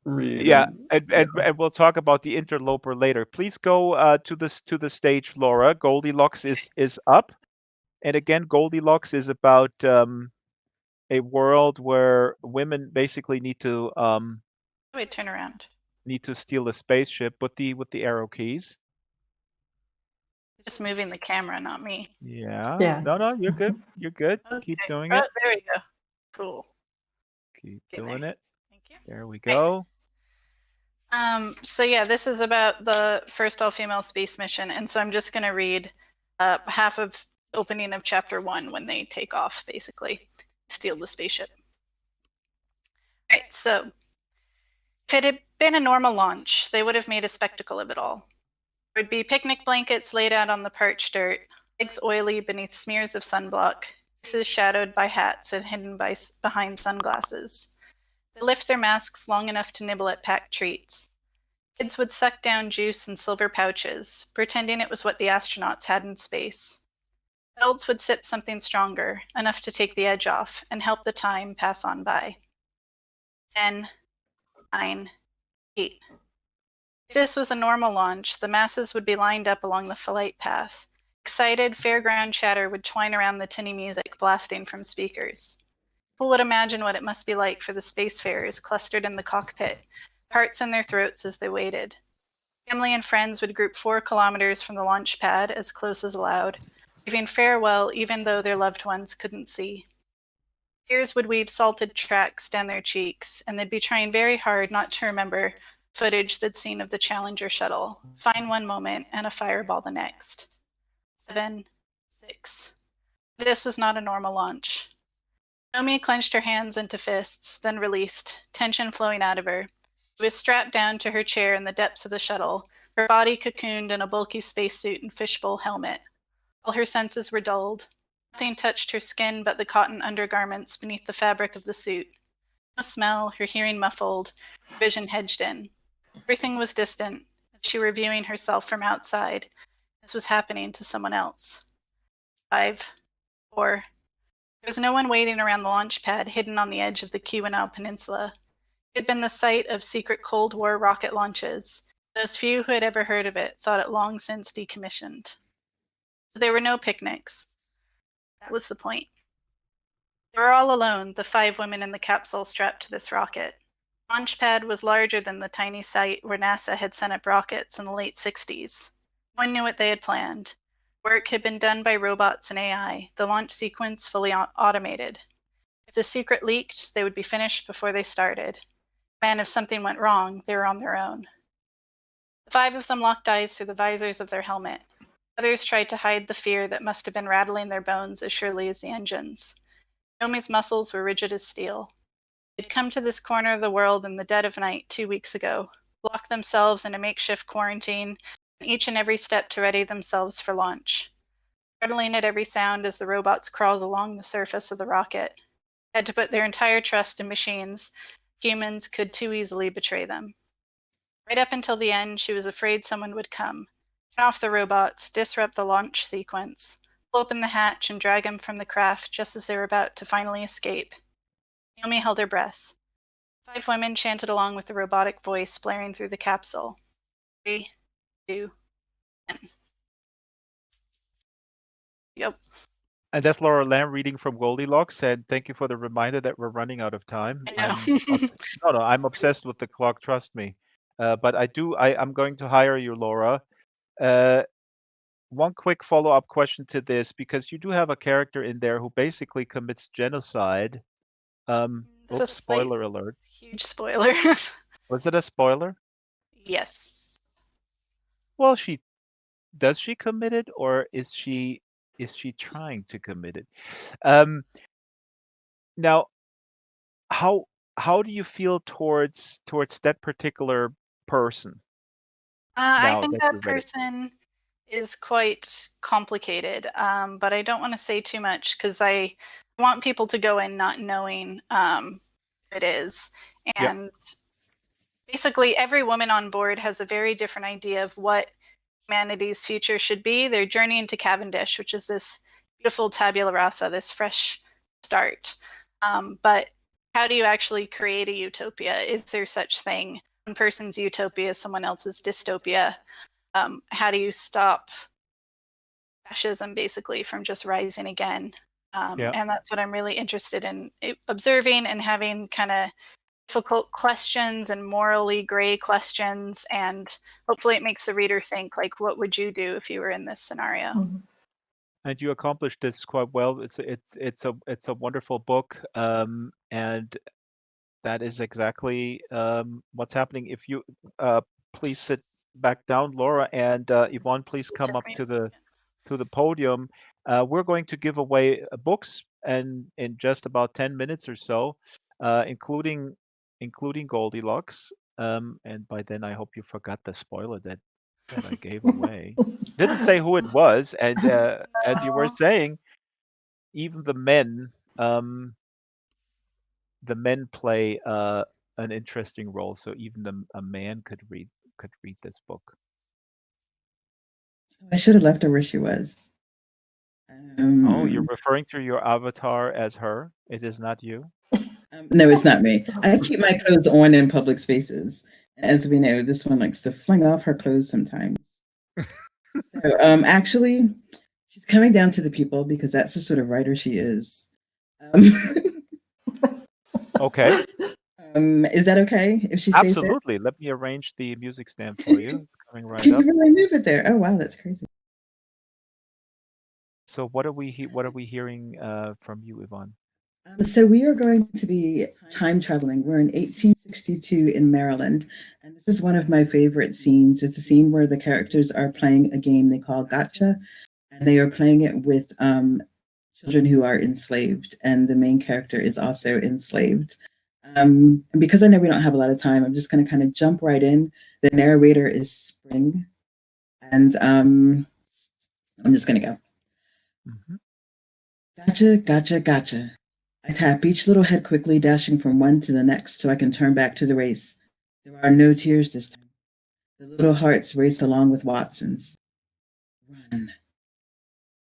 Speaker 3: read.
Speaker 1: Yeah, and we'll talk about the Interloper later. Please go to the stage, Laura. Goldilocks is up, and again, Goldilocks is about a world where women basically need to
Speaker 4: Wait, turn around.
Speaker 1: Need to steal a spaceship with the arrow keys.
Speaker 4: Just moving the camera, not me.
Speaker 1: Yeah. No, you're good. You're good.
Speaker 4: Okay.
Speaker 1: Keep doing it.
Speaker 4: There we go. Cool.
Speaker 1: Keep doing it.
Speaker 4: Thank you.
Speaker 1: There we go.
Speaker 4: So yeah, this is about the first all-female space mission, and so I'm just going to read half of opening of chapter 1 when they take off, basically, steal the spaceship. All right, so if it had been a normal launch, they would have made a spectacle of it all. There would be picnic blankets laid out on the parched dirt, legs oily beneath smears of sunblock, faces shadowed by hats and hidden behind sunglasses. They lift their masks long enough to nibble at packed treats. Kids would suck down juice in silver pouches, pretending it was what the astronauts had in space. Adults would sip something stronger, enough to take the edge off and help the time pass on by. 10, 9, 8. If this was a normal launch, the masses would be lined up along the flight path. Excited, fairground chatter would twine around the tinny music blasting from speakers. People would imagine what it must be like for the spacefarers clustered in the cockpit, hearts in their throats as they waited. Family and friends would group 4 kilometers from the launch pad, as close as allowed, waving farewell even though their loved ones couldn't see. Tears would weave salted tracks down their cheeks, and they'd be trying very hard not to remember footage they'd seen of the Challenger shuttle, fine one moment and a fireball the next. 7, 6. This was not a normal launch. Naomi clenched her hands into fists, then released, tension flowing out of her. She was strapped down to her chair in the depths of the shuttle, her body cocooned in a bulky spacesuit and fishbowl helmet. All her senses were dulled. Nothing touched her skin but the cotton undergarments beneath the fabric of the suit. No smell, her hearing muffled, her vision hedged in. Everything was distant, as she were viewing herself from outside. This was happening to someone else. 5, 4. There was no one waiting around the launch pad hidden on the edge of the Keweenaw Peninsula. It had been the site of secret Cold War rocket launches. Those few who had ever heard of it thought it long since decommissioned. So there were no picnics. That was the point. They were all alone, the 5 women in the capsule strapped to this rocket. The launch pad was larger than the tiny site where NASA had sent up rockets in the late 60s. No one knew what they had planned. Work had been done by robots and AI, the launch sequence fully automated. If the secret leaked, they would be finished before they started. And if something went wrong, they were on their own. The 5 of them locked eyes through the visors of their helmet. Others tried to hide the fear that must have been rattling their bones as surely as the engines. Naomi's muscles were rigid as steel. They'd come to this corner of the world in the dead of night 2 weeks ago, locked themselves in a makeshift quarantine, and each and every step to ready themselves for launch. Struggling at every sound as the robots crawled along the surface of the rocket. They had to put their entire trust in machines. Humans could too easily betray them. Right up until the end, she was afraid someone would come, turn off the robots, disrupt the launch sequence, pull open the hatch and drag them from the craft just as they were about to finally escape. Naomi held her breath. 5 women chanted along with the robotic voice blaring through the capsule. 3, 2, 1. Yep.
Speaker 1: And that's Laura Lamb reading from Goldilocks. And thank you for the reminder that we're running out of time.
Speaker 4: I know.
Speaker 1: I'm obsessed with the clock. Trust me. But I'm going to hire you, Laura. One quick follow-up question to this, because you do have a character in there who basically commits genocide.
Speaker 4: That's a
Speaker 1: spoiler alert.
Speaker 4: Huge spoiler.
Speaker 1: Was it a spoiler?
Speaker 4: Yes.
Speaker 1: Well, does she commit it, or is she trying to commit it? Now, how do you feel towards that particular person?
Speaker 4: I
Speaker 1: now
Speaker 4: think
Speaker 1: that
Speaker 4: that
Speaker 1: you read it?
Speaker 4: person is quite complicated, but I don't want to say too much because I want people to go in not knowing who it is.
Speaker 1: Yeah.
Speaker 4: And basically, every woman on board has a very different idea of what humanity's future should be. They're journeying to Cavendish, which is this beautiful tabula rasa, this fresh start. But how do you actually create a utopia? Is there such thing? One person's utopia is someone else's dystopia. How do you stop fascism basically from just rising again?
Speaker 1: Yeah.
Speaker 4: And that's what I'm really interested in observing and having kind of difficult questions and morally gray questions, and hopefully it makes the reader think, like, what would you do if you were in this scenario?
Speaker 2: Mhm.
Speaker 1: And you accomplished this quite well. It's a wonderful book, and that is exactly what's happening. If you please sit back down, Laura, and Yvonne, please come up to the podium. We're going to give away books, and in just about 10 minutes or so, including Goldilocks. and by then I hope you forgot the spoiler that I gave away. Didn't say who it was, and as you were saying, even um, the men play an interesting role. So even a man could read this book.
Speaker 5: I should have left her where she was.
Speaker 1: Oh, you're referring to your avatar as her. It is not you.
Speaker 5: No, it's not me. I keep my clothes on in public spaces. As we know, this one likes to fling off her clothes sometimes. So, actually, she's coming down to the people because that's the sort of writer she is.
Speaker 1: Okay.
Speaker 5: Is that okay if she stays there?
Speaker 1: Absolutely. Let me arrange the music stand for you. It's coming right
Speaker 5: Can
Speaker 1: up.
Speaker 5: you really move it there? Oh wow, that's crazy.
Speaker 1: So what are we hearing from you, Yvonne?
Speaker 5: So we are going to be time traveling. We're in 1862 in Maryland, and this is one of my favorite scenes. It's a scene where the characters are playing a game they call Gotcha, and they are playing it with children who are enslaved, and the main character is also enslaved. And because I know we don't have a lot of time, I'm just going to kind of jump right in. The narrator is Spring, and I'm just going to go.
Speaker 1: Mm-hmm.
Speaker 5: Gotcha, gotcha, gotcha. I tap each little head quickly, dashing from one to the next so I can turn back to the race. There are no tears this time. The little hearts race along with Watson's. Run.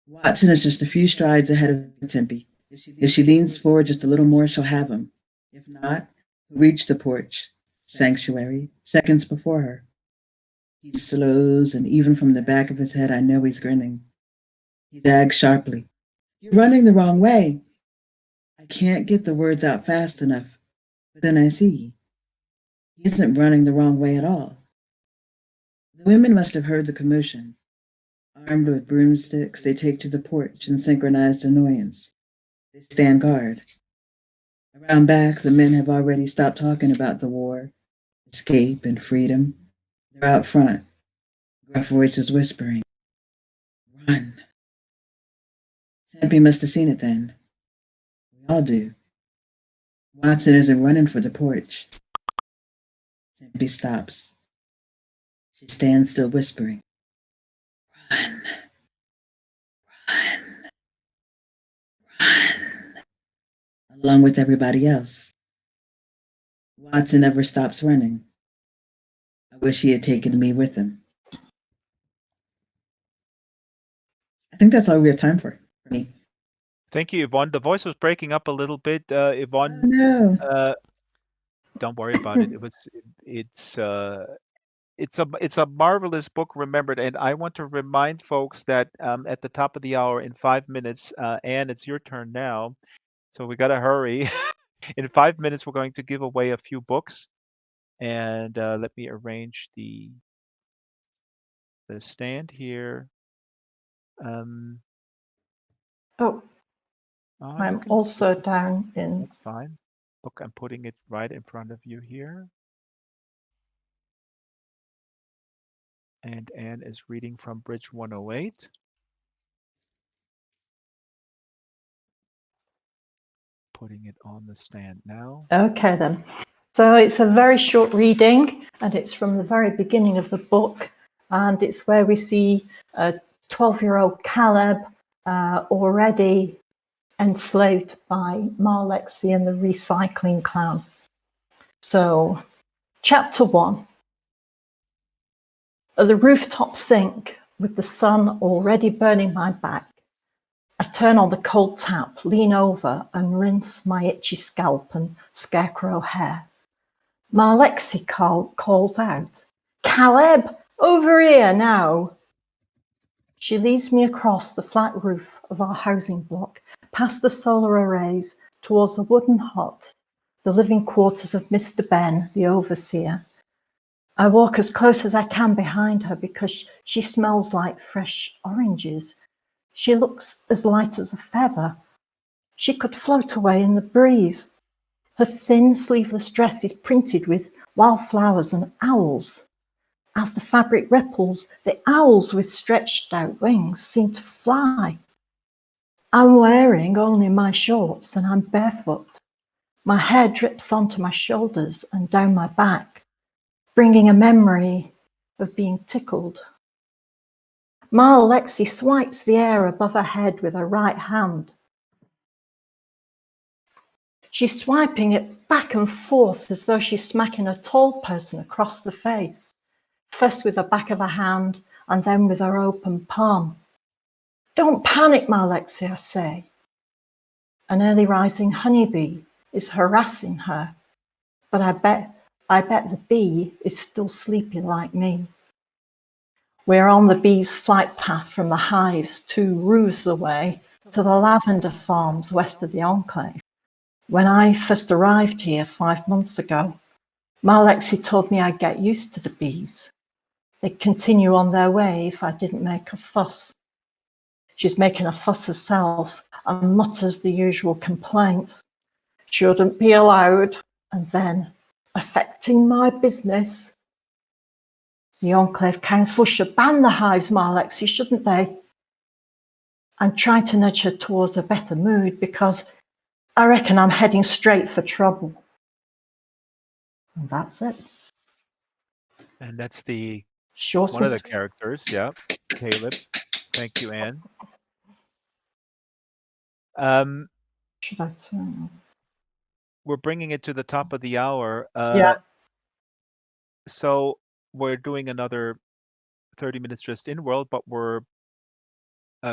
Speaker 5: Watson is just a few strides ahead of Tempe. If she leans forward just a little more, she'll have him. If not, he'll reach the porch, sanctuary, seconds before her. He slows, and even from the back of his head, I know he's grinning. He zags sharply. You're running the wrong way. I can't get the words out fast enough, but then I see. He isn't running the wrong way at all. The women must have heard the commotion. Armed with broomsticks, they take to the porch in synchronized annoyance. They stand guard. Around back, the men have already stopped talking about the war, escape, and freedom. They're out front, gruff voices whispering, run. Tempe must have seen it then. We all do. Watson isn't running for the porch. Tempe stops. She stands still whispering, run, run, run, along with everybody else. Watson never stops running. I wish he had taken me with him. I think that's all we have time for me.
Speaker 1: Thank you, Yvonne. The voice was breaking up a little bit. Yvonne,
Speaker 5: Oh, no.
Speaker 1: don't worry about it. It's a marvelous book, remembered, and I want to remind folks that at the top of the hour, in 5 minutes, Anne, it's your turn now, so we gotta hurry. In 5 minutes, we're going to give away a few books, and let me arrange the stand here.
Speaker 2: Oh,
Speaker 1: You
Speaker 2: I'm
Speaker 1: can.
Speaker 2: also down in.
Speaker 1: That's fine. Look, I'm putting it right in front of you here. And Anne is reading from Bridge 108. Putting it on the stand now.
Speaker 2: Okay, then. So it's a very short reading, and it's from the very beginning of the book, and it's where we see a 12-year-old Caleb already enslaved by Marlexi and the recycling clan. So, chapter 1. At the rooftop sink, with the sun already burning my back, I turn on the cold tap, lean over and rinse my itchy scalp and scarecrow hair. Marlexi calls out, Caleb, over here now. She leads me across the flat roof of our housing block, past the solar arrays, towards the wooden hut, the living quarters of Mr. Ben, the overseer. I walk as close as I can behind her because she smells like fresh oranges. She looks as light as a feather. She could float away in the breeze. Her thin, sleeveless dress is printed with wildflowers and owls. As the fabric ripples, the owls with stretched out wings seem to fly. I'm wearing only my shorts and I'm barefoot. My hair drips onto my shoulders and down my back. bringing a memory of being tickled. Ma Alexi swipes the air above her head with her right hand. She's swiping it back and forth as though she's smacking a tall person across the face, first with the back of her hand and then with her open palm. Don't panic, Ma Alexi, I say. An early rising honeybee is harassing her, but I bet the bee is still sleepy like me. We're on the bee's flight path from the hives 2 roofs away to the lavender farms west of the enclave. When I first arrived here 5 months ago, Ma Alexi told me I'd get used to the bees. They'd continue on their way if I didn't make a fuss. She's making a fuss herself and mutters the usual complaints. Shouldn't be allowed, and then affecting my business. The Enclave Council should ban the hives, Ma Alexi, shouldn't they? I'm trying to nudge her towards a better mood because I reckon I'm heading straight for trouble. And that's it.
Speaker 1: And that's the
Speaker 2: Shortest.
Speaker 1: one of the characters, yeah. Caleb. Thank you, Anne.
Speaker 2: Should I turn?
Speaker 1: We're bringing it to the top of the hour.
Speaker 2: Yeah.
Speaker 1: So we're doing another 30 minutes just in world, but we're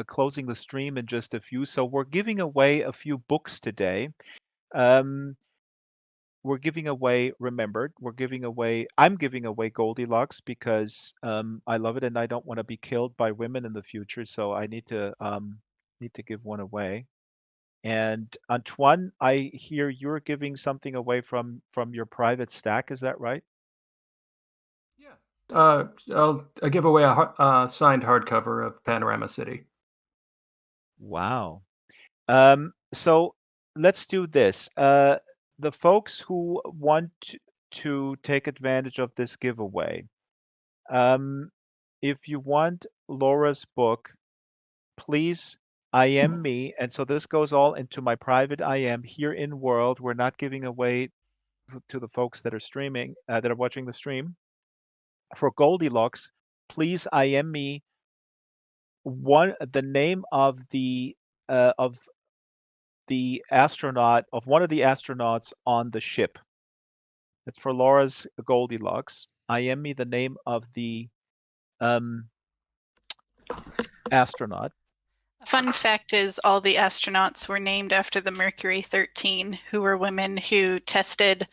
Speaker 1: closing the stream in just a few. So we're giving away a few books today. We're giving away Remembered. I'm giving away Goldilocks because I love it and I don't want to be killed by women in the future. So I need to give one away. And Antoine, I hear you're giving something away from your private stack. Is that right?
Speaker 3: Yeah. I'll give away a signed hardcover of Panorama City.
Speaker 1: Wow. So let's do this. The folks who want to take advantage of this giveaway, if you want Laura's book, please IM me. And so this goes all into my private IM here in world. We're not giving away to the folks that are streaming, that are watching the stream. For Goldilocks, please IM me the name of the astronaut, of one of the astronauts on the ship. That's for Laura's Goldilocks. IM me the name of the astronaut.
Speaker 4: A fun fact is all the astronauts were named after the Mercury 13, who were women who did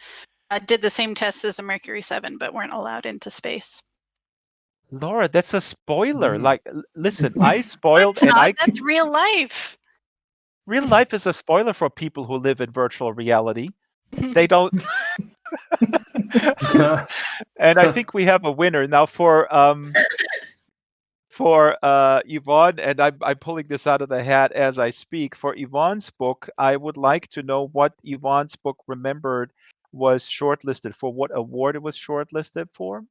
Speaker 4: the same tests as the Mercury 7, but weren't allowed into space.
Speaker 1: Laura, that's a spoiler. Like, listen, I spoiled,
Speaker 4: and that's real life.
Speaker 1: Real life is a spoiler for people who live in virtual reality. They don't. And I think we have a winner now for Yvonne, and I'm pulling this out of the hat as I speak. For Yvonne's book, I would like to know what Yvonne's book Remembered was shortlisted for, what award it was shortlisted for.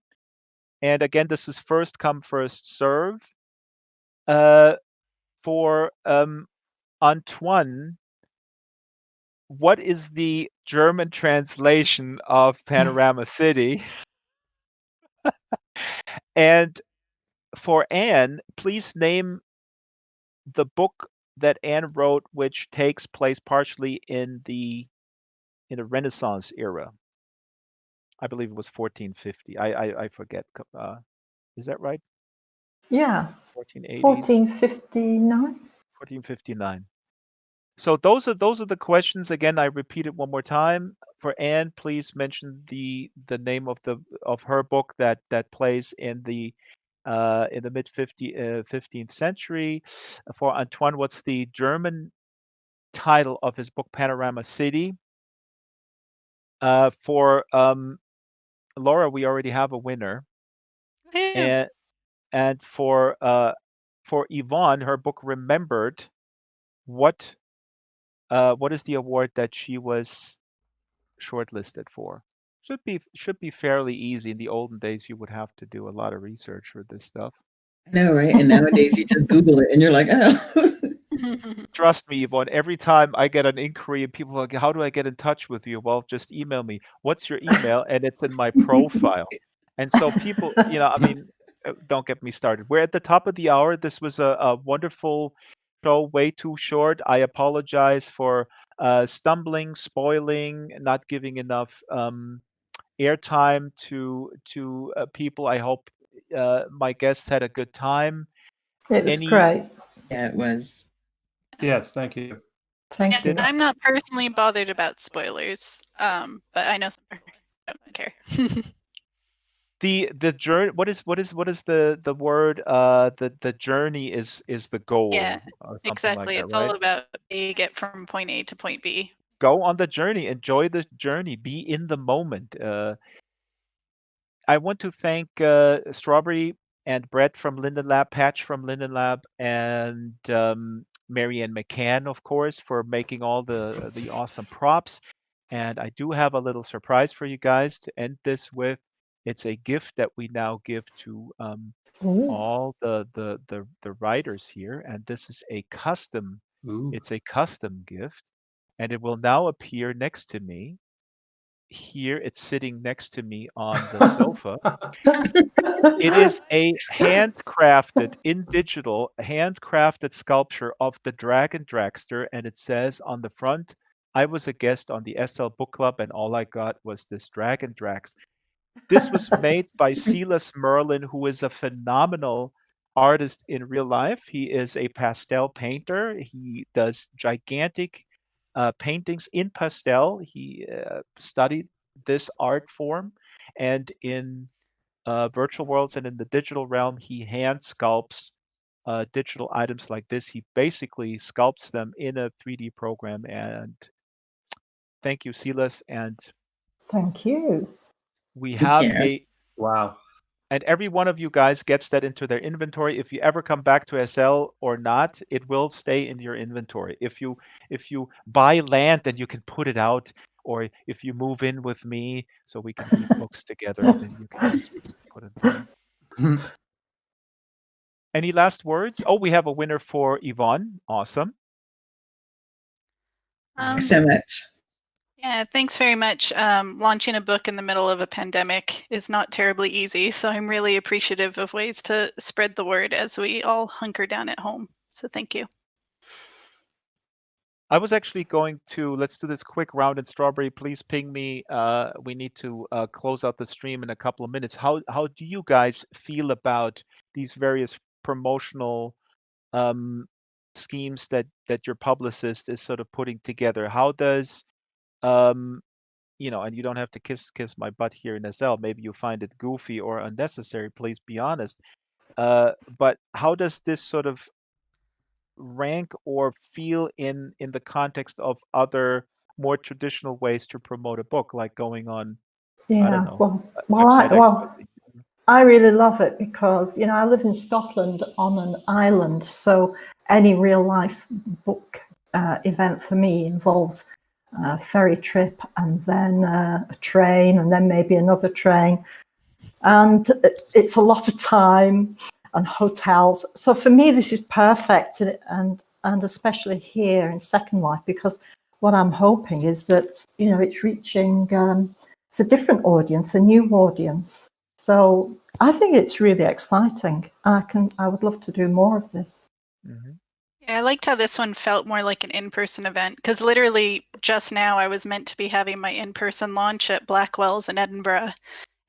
Speaker 1: And again, this is first come, first serve. For Antoine, what is the German translation of Panorama City? And for Anne, please name the book that Anne wrote, which takes place partially in the Renaissance era. I believe it was 1450. I forget. Is that right?
Speaker 2: Yeah.
Speaker 1: 1480s.
Speaker 2: 1459.
Speaker 1: 1459. So those are the questions. Again, I repeat it one more time. For Anne, please mention the name of her book that plays in the mid 15th century. For Antoine, what's the German title of his book Panorama City? For Laura, we already have a winner.
Speaker 4: Yeah.
Speaker 1: And for Yvonne, her book Remembered, what is the award that she was shortlisted for? Should be fairly easy. In the olden days, you would have to do a lot of research for this stuff.
Speaker 5: I know, right? And nowadays you just Google it and you're like, oh.
Speaker 1: Trust me, Yvonne, every time I get an inquiry and people are like, how do I get in touch with you? Well, just email me. What's your email? And it's in my profile. And so people, I mean, don't get me started. We're at the top of the hour. This was a wonderful show, way too short. I apologize for stumbling, spoiling, not giving enough airtime to people. I hope my guests had a good time.
Speaker 2: It was
Speaker 1: Any
Speaker 2: great.
Speaker 5: Yeah, it was.
Speaker 3: Yes, thank you.
Speaker 2: Thank you.
Speaker 4: I'm not personally bothered about spoilers, but I know some don't care.
Speaker 1: the journey? What is the word? The journey is the goal,
Speaker 4: Yeah,
Speaker 1: or something like
Speaker 4: exactly.
Speaker 1: that,
Speaker 4: It's
Speaker 1: right?
Speaker 4: all about how you get from point A to point B.
Speaker 1: Go on the journey, enjoy the journey, be in the moment. I want to thank Strawberry and Brett from Linden Lab, Patch from Linden Lab, and Marianne McCann, of course, for making all the awesome props. And I do have a little surprise for you guys to end this with. It's a gift that we now give to
Speaker 2: Ooh,
Speaker 1: all the writers here, and this is a custom.
Speaker 3: Ooh.
Speaker 1: It's a custom gift, and it will now appear next to me. Here, it's sitting next to me on the sofa. It is a handcrafted, in digital, handcrafted sculpture of the dragon Draxtor, and it says on the front, "I was a guest on the SL Book Club, and all I got was this dragon Drax." This was made by Silas Merlin, who is a phenomenal artist in real life. He is a pastel painter. He does gigantic paintings in pastel. He studied this art form, and in virtual worlds and in the digital realm, he hand sculpts digital items like this. He basically sculpts them in a 3D program. And thank you, Silas. And
Speaker 2: thank you.
Speaker 1: we
Speaker 5: Take
Speaker 1: have
Speaker 5: care.
Speaker 3: Wow.
Speaker 1: and every one of you guys gets that into their inventory. If you ever come back to SL or not, it will stay in your inventory. If you buy land, then you can put it out, or if you move in with me so we can read books together, then you can just put it there. Any last words? Oh, we have a winner for Yvonne. Awesome.
Speaker 5: Thanks so much.
Speaker 4: Yeah, thanks very much. Launching a book in the middle of a pandemic is not terribly easy, so I'm really appreciative of ways to spread the word as we all hunker down at home. So thank you.
Speaker 1: I was actually going to let's do this quick round. And Strawberry, please ping me. We need to close out the stream in a couple of minutes. How do you guys feel about these various promotional um, schemes that your publicist is sort of putting together? How does um, and you don't have to kiss my butt here in SL. Maybe you find it goofy or unnecessary. Please be honest. But how does this sort of rank or feel in the context of other more traditional ways to promote a book, like going on, I don't
Speaker 2: Yeah,
Speaker 1: know,
Speaker 2: well,
Speaker 1: a
Speaker 2: well,
Speaker 1: website exposing?
Speaker 2: I really love it because, I live in Scotland on an island. So any real life book event for me involves a ferry trip and then a train and then maybe another train. And it's a lot of time and hotels. So for me, this is perfect. And especially here in Second Life, because what I'm hoping is that, it's reaching, it's a different audience, a new audience. So I think it's really exciting. I would love to do more of this.
Speaker 1: Mm-hmm.
Speaker 4: Yeah, I liked how this one felt more like an in-person event, because literally just now I was meant to be having my in-person launch at Blackwell's in Edinburgh.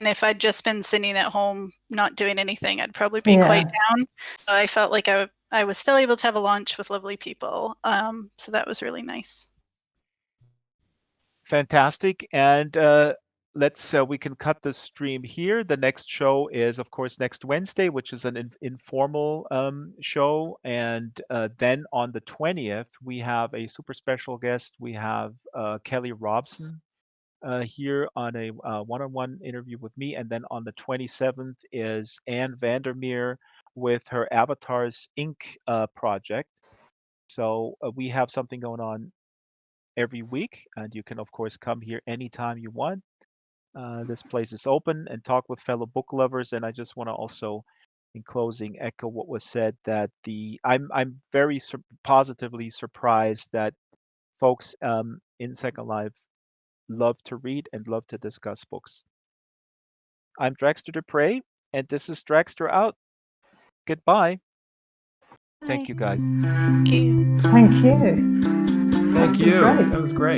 Speaker 4: And if I'd just been sitting at home not doing anything, I'd probably be quite down. So I felt like I was still able to have a launch with lovely people. So that was really nice.
Speaker 1: Fantastic. And we can cut the stream here. The next show is, of course, next Wednesday, which is an informal show. And then on the 20th, we have a super special guest. We have Kelly Robson here on a one-on-one interview with me. And then on the 27th is Anne Vandermeer with her Avatars Inc. Project. So we have something going on every week, and you can, of course, come here anytime you want. This place is open, and talk with fellow book lovers. And I just want to also, in closing, echo what was said, that I'm very positively surprised that folks in Second Life love to read and love to discuss books. I'm Draxtor Dupre, and this is Draxtor out. Goodbye. Thank
Speaker 4: Bye.
Speaker 1: you, guys.
Speaker 4: Thank you.
Speaker 2: Thank you.
Speaker 3: Thank you.
Speaker 2: great.
Speaker 3: That was great.